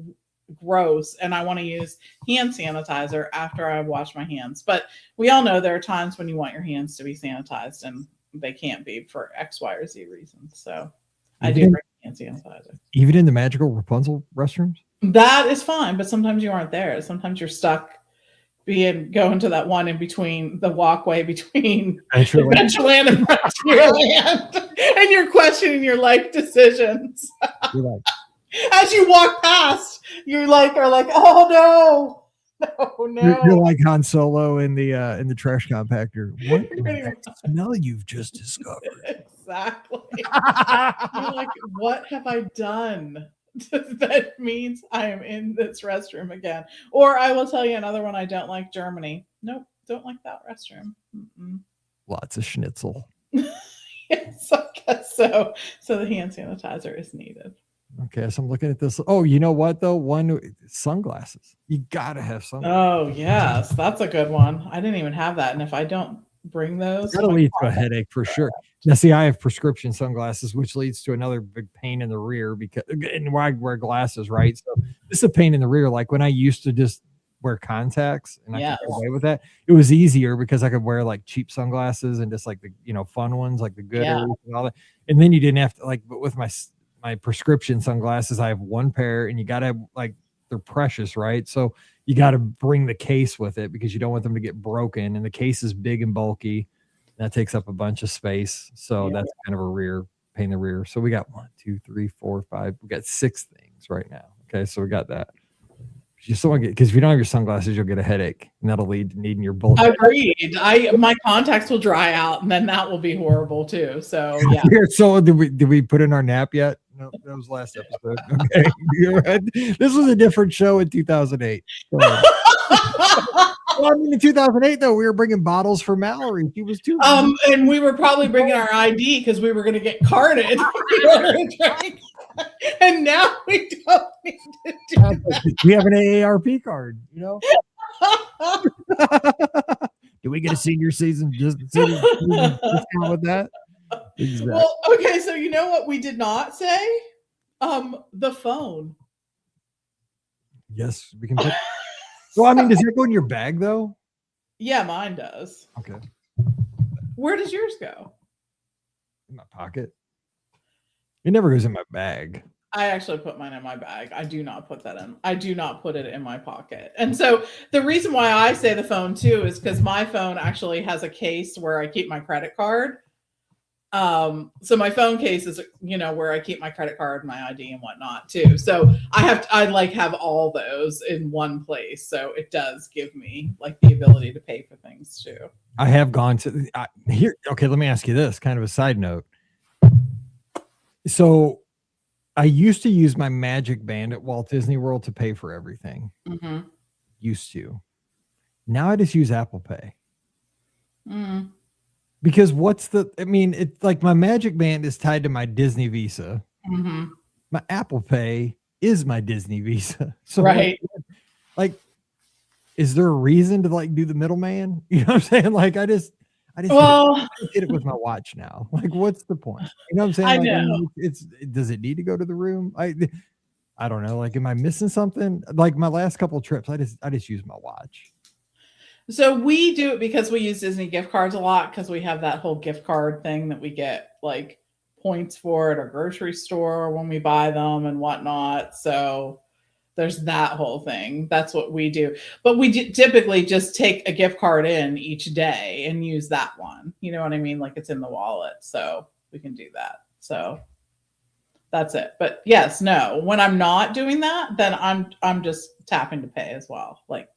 gross and I want to use hand sanitizer after I wash my hands. But we all know there are times when you want your hands to be sanitized and they can't be for X, Y, or Z reasons. So I do bring hand sanitizer. Even in the magical Rapunzel restrooms? That is fine, but sometimes you aren't there. Sometimes you're stuck going to that one in between the walkway between Adventureland and Frontierland, and you're questioning your life decisions. As you walk past, are like, oh no. You're like Han Solo in the trash compactor. What smell you've just discovered? Exactly. You're like, what have I done? That means I am in this restroom again. Or I will tell you another one I don't like, Germany. Nope, don't like that restroom. Mm-mm. Lots of schnitzel. Yes, I guess so. So the hand sanitizer is needed. Okay, so I'm looking at this. Oh, you know what though? Sunglasses. You gotta have sunglasses. Oh yes, that's a good one. I didn't even have that, and if I don't bring those, that'll lead to a headache for sure. Now, see, I have prescription sunglasses, which leads to another big pain in the rear because and I wear glasses, right? So this is a pain in the rear. Like when I used to just wear contacts and I could get away with that, it was easier because I could wear like cheap sunglasses and just like the fun ones, like the good and all that. And then you didn't have to but with my prescription sunglasses, I have one pair, and you got to have they're precious, right? So you got to bring the case with it because you don't want them to get broken, and the case is big and bulky. That takes up a bunch of space. So that's kind of a pain in the rear. So we got 1, 2, 3, 4, 5. We got 6 things right now. Okay. So we got that. You still want to because if you don't have your sunglasses, you'll get a headache, and that'll lead to needing your bullet. Agreed. My contacts will dry out, and then that will be horrible too. So yeah. So did we put in our nap yet? No, that was last episode. Okay, you're right. This was a different show in 2008. Well, I mean, in 2008 though, we were bringing bottles for Mallory. She was too. And we were probably bringing our ID because we were going to get carded. And now we don't need to do that. We have an AARP card, Do we get a senior season discount with that? Exactly. Well, okay, so you know what we did not say? The phone. Yes, we can put. Well, I mean, does that go in your bag though? Yeah, mine does. Okay. Where does yours go? In my pocket. It never goes in my bag. I actually put mine in my bag. I do not put that in. I do not put it in my pocket. And so the reason why I say the phone too is because my phone actually has a case where I keep my credit card. So my phone case is, where I keep my credit card, my ID and whatnot too. So I have all those in one place. So it does give me like the ability to pay for things too. I have gone to here. Okay. Let me ask you this kind of a side note. So I used to use my Magic Band at Walt Disney World to pay for everything. Mm-hmm. Used to. Now I just use Apple Pay. Mm. Because it's like my Magic Band is tied to my Disney Visa. Mm-hmm. My Apple Pay is my Disney Visa. So right. Like, is there a reason to like do the middleman? You know what I'm saying? Like I just did it with my watch now. Like, what's the point? You know what I'm saying? I like, know. Does it need to go to the room? I don't know. Like, am I missing something? Like my last couple of trips, I just use my watch. So we do it because we use Disney gift cards a lot because we have that whole gift card thing that we get like points for at our grocery store when we buy them and whatnot. So there's that whole thing. That's what we do. But we typically just take a gift card in each day and use that one. You know what I mean? Like it's in the wallet. So we can do that. So that's it. But yes, no, when I'm not doing that, then I'm just tapping to pay as well. Like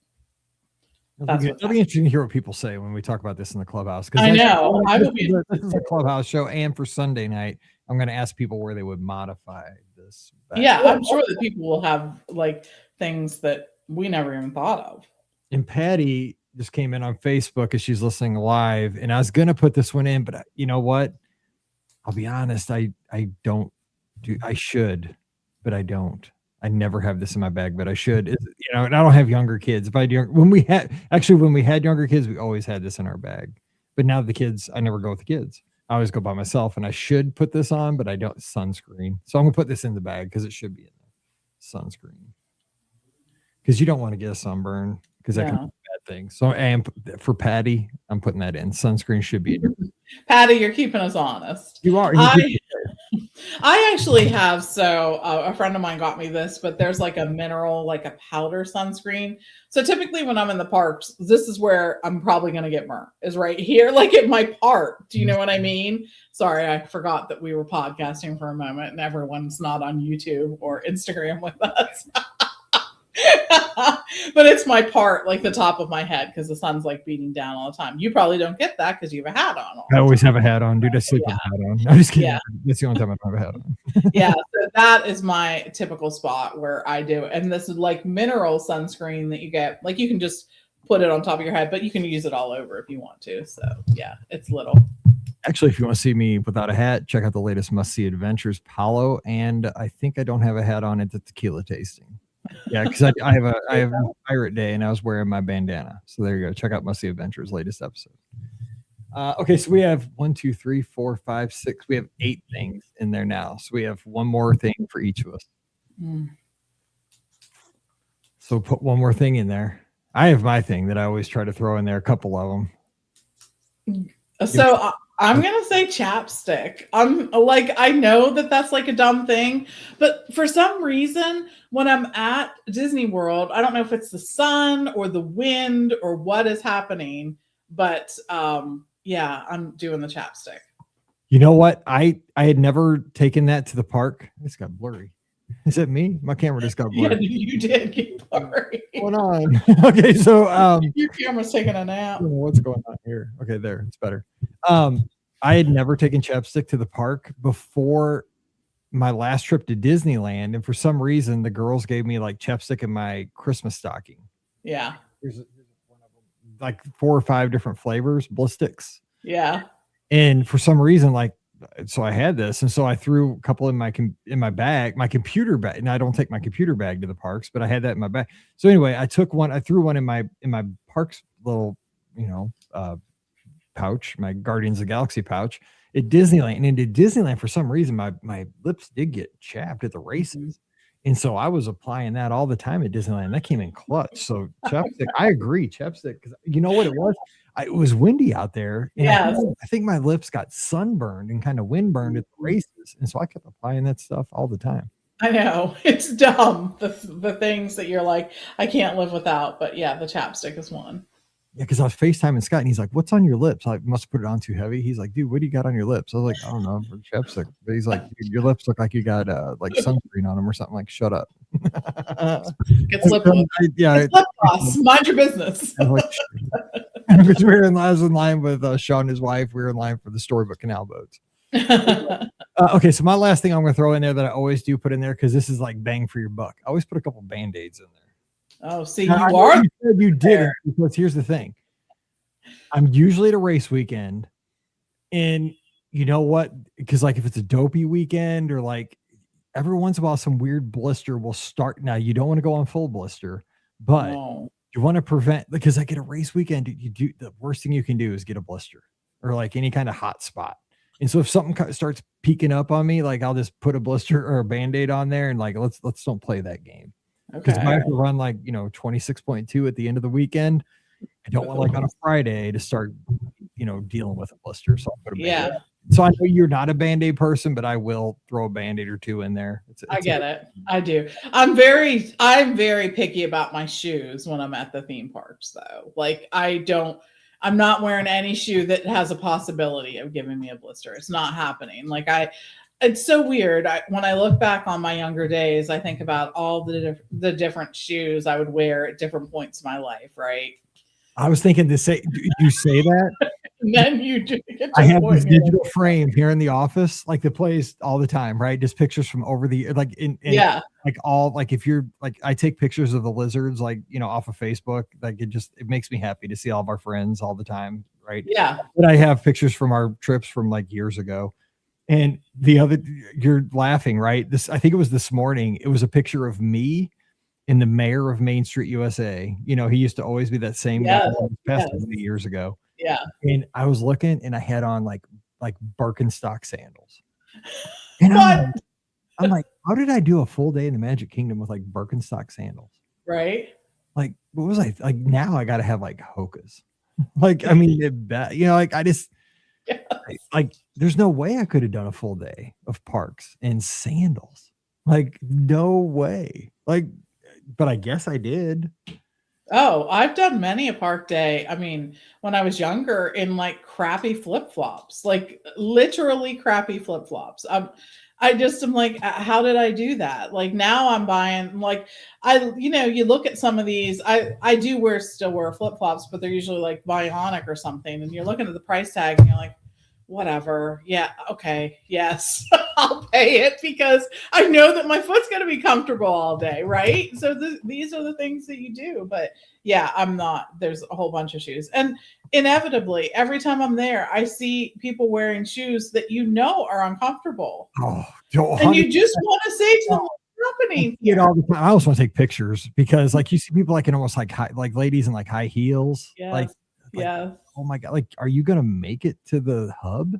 it'll be interesting to hear what people say when we talk about this in the clubhouse. I know. This is a clubhouse show, and for Sunday night, I'm going to ask people where they would modify this. Yeah, I'm sure that people will have like things that we never even thought of. And Patty just came in on Facebook as she's listening live, and I was going to put this one in, but you know what? I'll be honest. I should, but I don't. I never have this in my bag, but I should. And I don't have younger kids. When we had younger kids, we always had this in our bag. But now the kids, I never go with the kids. I always go by myself, and I should put this on, but I don't. Sunscreen. So I'm gonna put this in the bag because it should be in there. Sunscreen. Because you don't want to get a sunburn because that can be a bad thing. So for Patty, I'm putting that in. Sunscreen should be in your bag. Patty, you're keeping us honest. You are. I actually have, a friend of mine got me this, but there's like a mineral, like a powder sunscreen. So typically when I'm in the parks, this is where I'm probably going to get burnt, is right here, like at my park. Do you know what I mean? Sorry, I forgot that we were podcasting for a moment and everyone's not on YouTube or Instagram with us. But it's my part, like the top of my head, because the sun's like beating down all the time. You probably don't get that because you have a hat on. I always have a hat on, dude. I sleep with a hat on. I'm just kidding. Yeah. That's the only time I don't have a hat on. Yeah, so that is my typical spot where I do. And this is like mineral sunscreen that you get. Like you can just put it on top of your head, but you can use it all over if you want to. So yeah, it's little. Actually, if you want to see me without a hat, check out the latest Must See Adventures, Paulo. And I think I don't have a hat on at the tequila tasting. Yeah, because I have a pirate day and I was wearing my bandana. So there you go. Check out Must See Adventures latest episode. Okay, so we have 1, 2, 3, 4, 5, 6. We have 8 things in there now. So we have one more thing for each of us. So put one more thing in there. I have my thing that I always try to throw in there, a couple of them. So I'm going to say chapstick. I'm like, I know that that's like a dumb thing, but for some reason, when I'm at Disney World, I don't know if it's the sun or the wind or what is happening, but yeah, I'm doing the chapstick. You know what? I had never taken that to the park. It's got blurry. Is it me? My camera just got blurry. Yeah, you did get blurry. What's going on? Okay, so your camera's taking a nap. What's going on here? Okay, there, it's better. I had never taken chapstick to the park before my last trip to Disneyland, and for some reason the girls gave me like chapstick in my Christmas stocking. Yeah. Here's one of them, like 4 or 5 different flavors, Blistics. Yeah. And for some reason, like, so I had this, and so I threw a couple in my bag, my computer bag. And I don't take my computer bag to the parks, but I had that in my bag. So anyway, I threw one in my parks little, pouch, my Guardians of the Galaxy pouch at Disneyland. And into Disneyland, for some reason, my lips did get chapped at the races. And so I was applying that all the time at Disneyland. That came in clutch. So chapstick, I agree, chapstick, because you know what it was? It was windy out there. And I think my lips got sunburned and kind of windburned at the races. And so I kept applying that stuff all the time. I know. It's dumb. The things that you're like, I can't live without. But yeah, the chapstick is one. Yeah, because I was FaceTiming Scott and he's like, "What's on your lips?" I must have put it on too heavy. He's like, "Dude, what do you got on your lips?" I was like, "I don't know, for chapstick." But he's like, "Your lips look like you got like sunscreen on them or something." Like, shut up. Get lip gloss. Mind your business. Because I was in line with Sean and his wife. We were in line for the Storybook Canal boats. Okay, so my last thing I'm going to throw in there that I always do put in there, because this is like bang for your buck. I always put a couple Band-Aids in there. Oh, see, you did, because here's the thing. I'm usually at a race weekend, and you know what? Because like if it's a dopey weekend, or like every once in a while some weird blister will start. Now you don't want to go on full blister, but you want to prevent, because like at a race weekend, the worst thing you can do is get a blister or like any kind of hot spot. And so if something starts peeking up on me, like I'll just put a blister or a Band-Aid on there, and like let's don't play that game. Because if I have to run like 26.2 at the end of the weekend, I don't want like on a Friday to start dealing with a blister. So I'll put a Band-Aid. So I know you're not a Band-Aid person, but I will throw a Band-Aid or two in there. I get it. I do. I'm very picky about my shoes when I'm at the theme parks, though. Like I'm not wearing any shoe that has a possibility of giving me a blister. It's not happening. Like it's so weird. When I look back on my younger days, I think about all the different shoes I would wear at different points in my life. Right. I was thinking to say, do you say that? And then you do. I have this digital frame here in the office, like that plays all the time, right? Just pictures from over the like like all like if you're like I take pictures of the lizards like off of Facebook. Like it makes me happy to see all of our friends all the time, right? Yeah. But I have pictures from our trips from like years ago. And you're laughing, right? I think it was this morning. It was a picture of me and the mayor of Main Street, USA. He used to always be that same guy. Passed away years ago. Yeah. And I was looking, and I had on like Birkenstock sandals. And I'm like, how did I do a full day in the Magic Kingdom with like Birkenstock sandals? Right. Like, what was I like? Now I got to have like Hokas. Like, I mean, like I just. Yes. Like there's no way I could have done a full day of parks in sandals. Like no way. Like, but I guess I did. Oh, I've done many a park day. I mean, when I was younger, in like crappy flip-flops, like literally crappy flip-flops. I'm like, how did I do that? Like now I'm buying like you look at some of these. I do still wear flip-flops, but they're usually like Bionic or something. And you're looking at the price tag and you're like, whatever. Yeah. Okay. Yes. I'll pay it because I know that my foot's going to be comfortable all day. Right. So these are the things that you do, but yeah, I'm not, there's a whole bunch of shoes, and inevitably every time I'm there, I see people wearing shoes that are uncomfortable. And you just want to say to them, what's happening here? All the time. I always want to take pictures because like you see people like in almost like like ladies in like high heels. Yes. Yeah. Oh my God. Like, are you going to make it to the hub?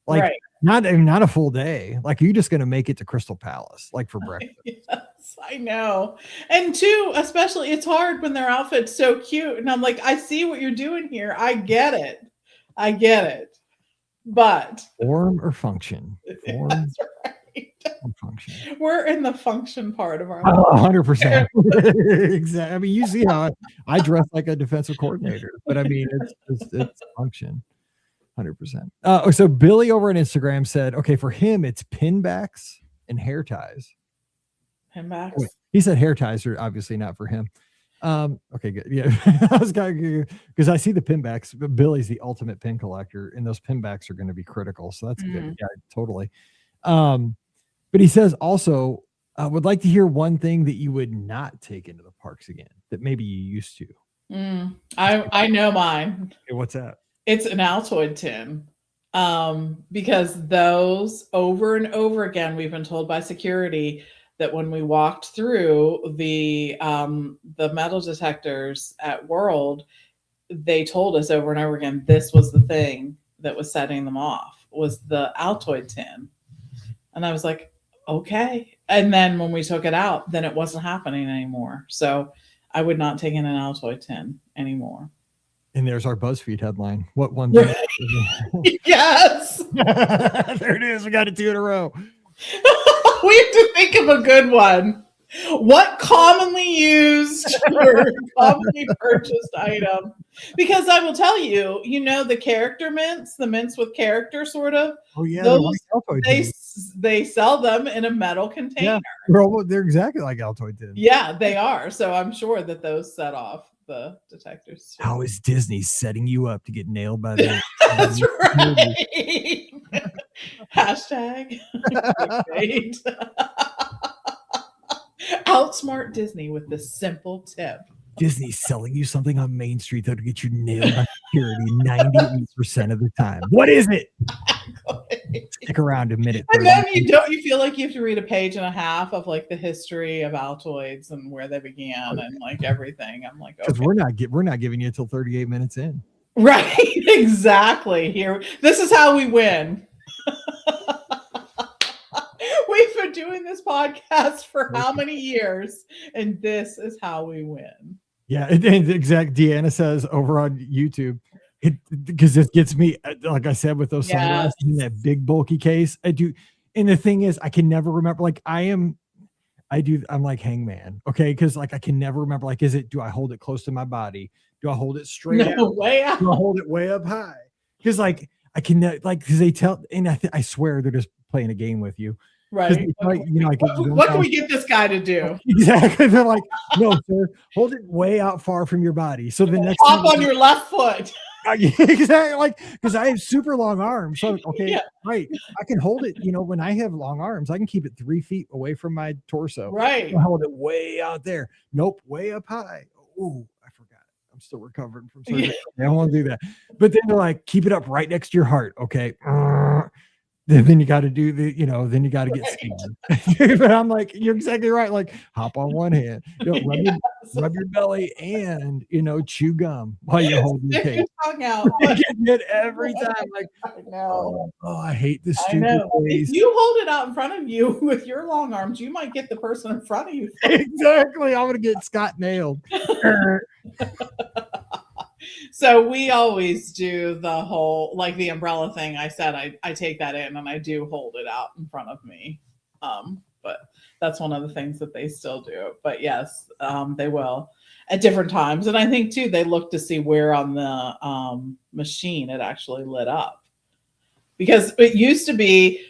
Like not a full day. Like, are you just going to make it to Crystal Palace, like for breakfast? Yes, I know. And two, especially it's hard when their outfit's so cute. And I'm like, I see what you're doing here. I get it. But form or function? Form. That's right. Function. We're in the function part of our life. 100%. Exactly. I mean, you see how I dress like a defensive coordinator, but I mean, it's function. 100%. So Billy over on Instagram said, okay, for him, it's pinbacks and hair ties. Pinbacks? Wait, he said hair ties are obviously not for him. Okay, good. Yeah. I was because I see the pinbacks, but Billy's the ultimate pin collector, and those pinbacks are going to be critical. So that's good. Yeah, totally. But he says also, I would like to hear one thing that you would not take into the parks again that maybe you used to. I know mine. Hey, what's that? It's an Altoid tin. Because those over and over again, we've been told by security that when we walked through the metal detectors at World, they told us over and over again, this was the thing that was setting them off, was the Altoid tin. And I was like, okay. And then when we took it out, then it wasn't happening anymore. So I would not take in an Altoid tin anymore. And there's our BuzzFeed headline. What one thing? Yes. There it is. We got it 2 in a row. We have to think of a good one. What commonly used or commonly purchased item? Because I will tell you, the character mints, the mints with character sort of. Oh yeah, those, they sell them in a metal container. Yeah, they're exactly like Altoid tin. Yeah, they are. So I'm sure that those set off the detectors too. How is Disney setting you up to get nailed by the That's right. Hashtag outsmart Disney with this simple tip. Disney's selling you something on Main Street that'll get you nailed by security 98% of the time. What is it? Stick around a minute. And then you feel like you have to read a page and a half of like the history of Altoids and where they began and like everything. I'm like, because we're not giving you until 38 minutes in. Right, exactly. Here, this is how we win. We've been doing this podcast for how many years, and this is how we win. Yeah, and Deanna says over on YouTube, because it gets me, like I said, with those sunglasses in that big bulky case. I do, and the thing is, I can never remember. Like I'm like Hangman, okay? Because like I can never remember. Like, do I hold it close to my body? Do I hold it straight out? Way out? Do I hold it way up high? Because like I can because they tell, and I swear they're just playing a game with you. Right. What can we get this guy to do? Exactly. They're like, no, sir, hold it way out far from your body. So the next hop on your left foot. Exactly. Like, because I have super long arms. So right. I can hold it, when I have long arms, I can keep it 3 feet away from my torso. Right. I hold it way out there. Nope, way up high. Ooh, I forgot. I'm still recovering from surgery. I don't want to do that. But then they're like, keep it up right next to your heart. Okay. Then you got to do then you got to get scanned. But I'm like, you're exactly right. Like, hop on one hand, rub your belly, and chew gum while you hold your case. Out. Getting it every time. Like, I know. Oh, I hate this stupid face. If you hold it out in front of you with your long arms, you might get the person in front of you. Exactly. I'm gonna get Scott nailed. So we always do the whole, like the umbrella thing. I said I take that in and I do hold it out in front of me. But that's one of the things that they still do. But yes, they will at different times. And I think too, they look to see where on the machine it actually lit up. Because it used to be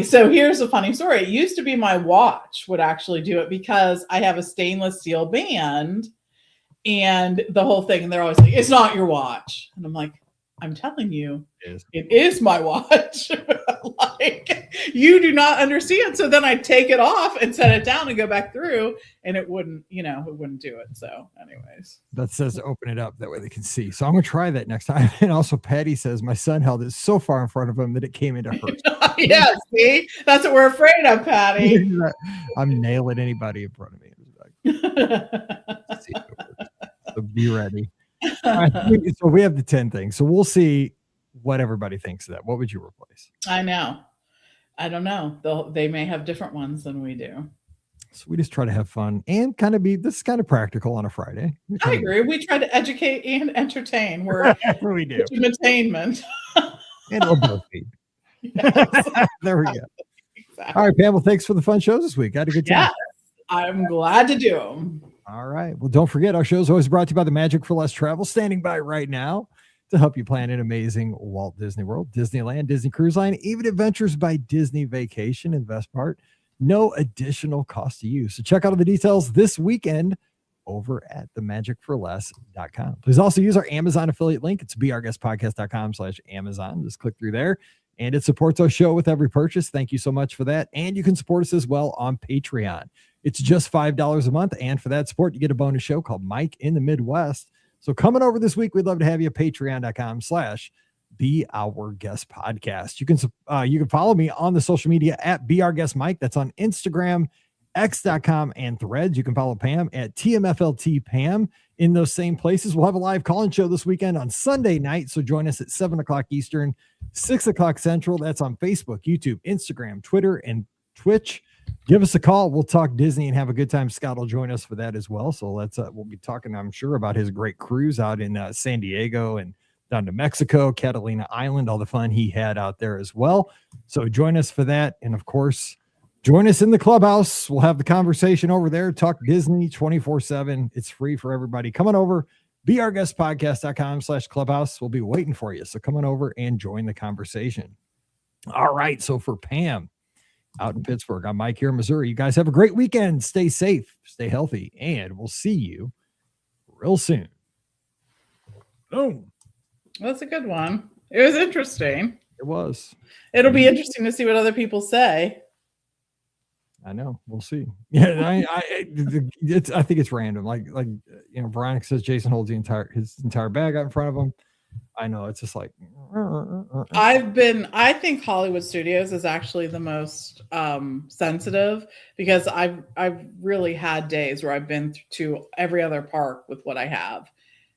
so here's a funny story. It used to be my watch would actually do it because I have a stainless steel band. And the whole thing, and they're always like, it's not your watch. And I'm like, I'm telling you, it is my watch. Like, you do not understand. So then I take it off and set it down and go back through, and it wouldn't do it. So anyways. That says to open it up. That way they can see. So I'm going to try that next time. And also Patty says, my son held it so far in front of him that it came into her. Yeah, see? That's what we're afraid of, Patty. I'm nailing anybody in front of me. So be ready. So we have the 10 things. So we'll see what everybody thinks of that. What would you replace? I know. I don't know. They may have different ones than we do. So we just try to have fun and this is kind of practical on a Friday. I agree. We try to educate and entertain. We do. Entertainment. And a little feed. Yes. There we go. Exactly. All right, Pam. Well, thanks for the fun shows this week. I had a good time. Yeah, I'm glad to do them. All right. Well, don't forget, our show is always brought to you by the Magic for Less Travel, standing by right now to help you plan an amazing Walt Disney World, Disneyland, Disney Cruise Line, even Adventures by Disney Vacation and Best Part. No additional cost to you. So check out all the details this weekend over at themagicforless.com. Please also use our Amazon affiliate link. It's beourguestpodcast.com/Amazon. Just click through there and it supports our show with every purchase. Thank you so much for that. And you can support us as well on Patreon. It's just $5 a month. And for that support, you get a bonus show called Mike in the Midwest. So coming over this week, we'd love to have you. Patreon.com/Be Our Guest Podcast. You can follow me on the social media at Be Our Guest Mike. That's on Instagram, X.com, and Threads. You can follow Pam at TMFLT Pam in those same places. We'll have a live call-in show this weekend on Sunday night. So join us at 7 o'clock Eastern, 6 o'clock Central. That's on Facebook, YouTube, Instagram, Twitter, and Twitch. Give us a call. We'll talk Disney and have a good time. Scott will join us for that as well. So we'll be talking, I'm sure, about his great cruise out in San Diego and down to Mexico, Catalina Island, all the fun he had out there as well. So join us for that. And of course, join us in the clubhouse. We'll have the conversation over there. Talk Disney 24/7. It's free for everybody. Come on over. BeOurGuestPodcast.com/clubhouse. We'll be waiting for you. So come on over and join the conversation. All right. So for Pam out in Pittsburgh, I'm Mike here in Missouri. You guys have a great weekend. Stay safe, stay healthy, and we'll see you real soon. Boom. That's a good one. It was interesting. It was. It'll be interesting to see what other people say. I know. We'll see. Yeah, I think it's random. Like Veronica says, Jason holds his entire bag out in front of him. I know. It's just like. I think Hollywood Studios is actually the most sensitive, because I've really had days where I've been to every other park with what I have,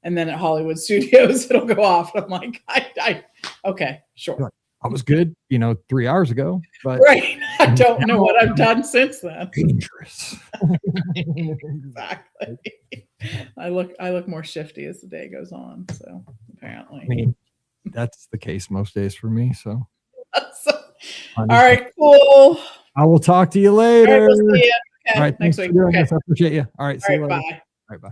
and then at Hollywood Studios it'll go off. And I'm like, okay, sure. I was good, 3 hours ago, but right. I don't know what I've done since then. Dangerous. Exactly. I look more shifty as the day goes on. So apparently, I mean, that's the case most days for me. So, all right, cool. I will talk to you later. All right, we'll see you. Okay, all right, next week. Okay. I appreciate you. All right, see you later. Bye. All right, bye.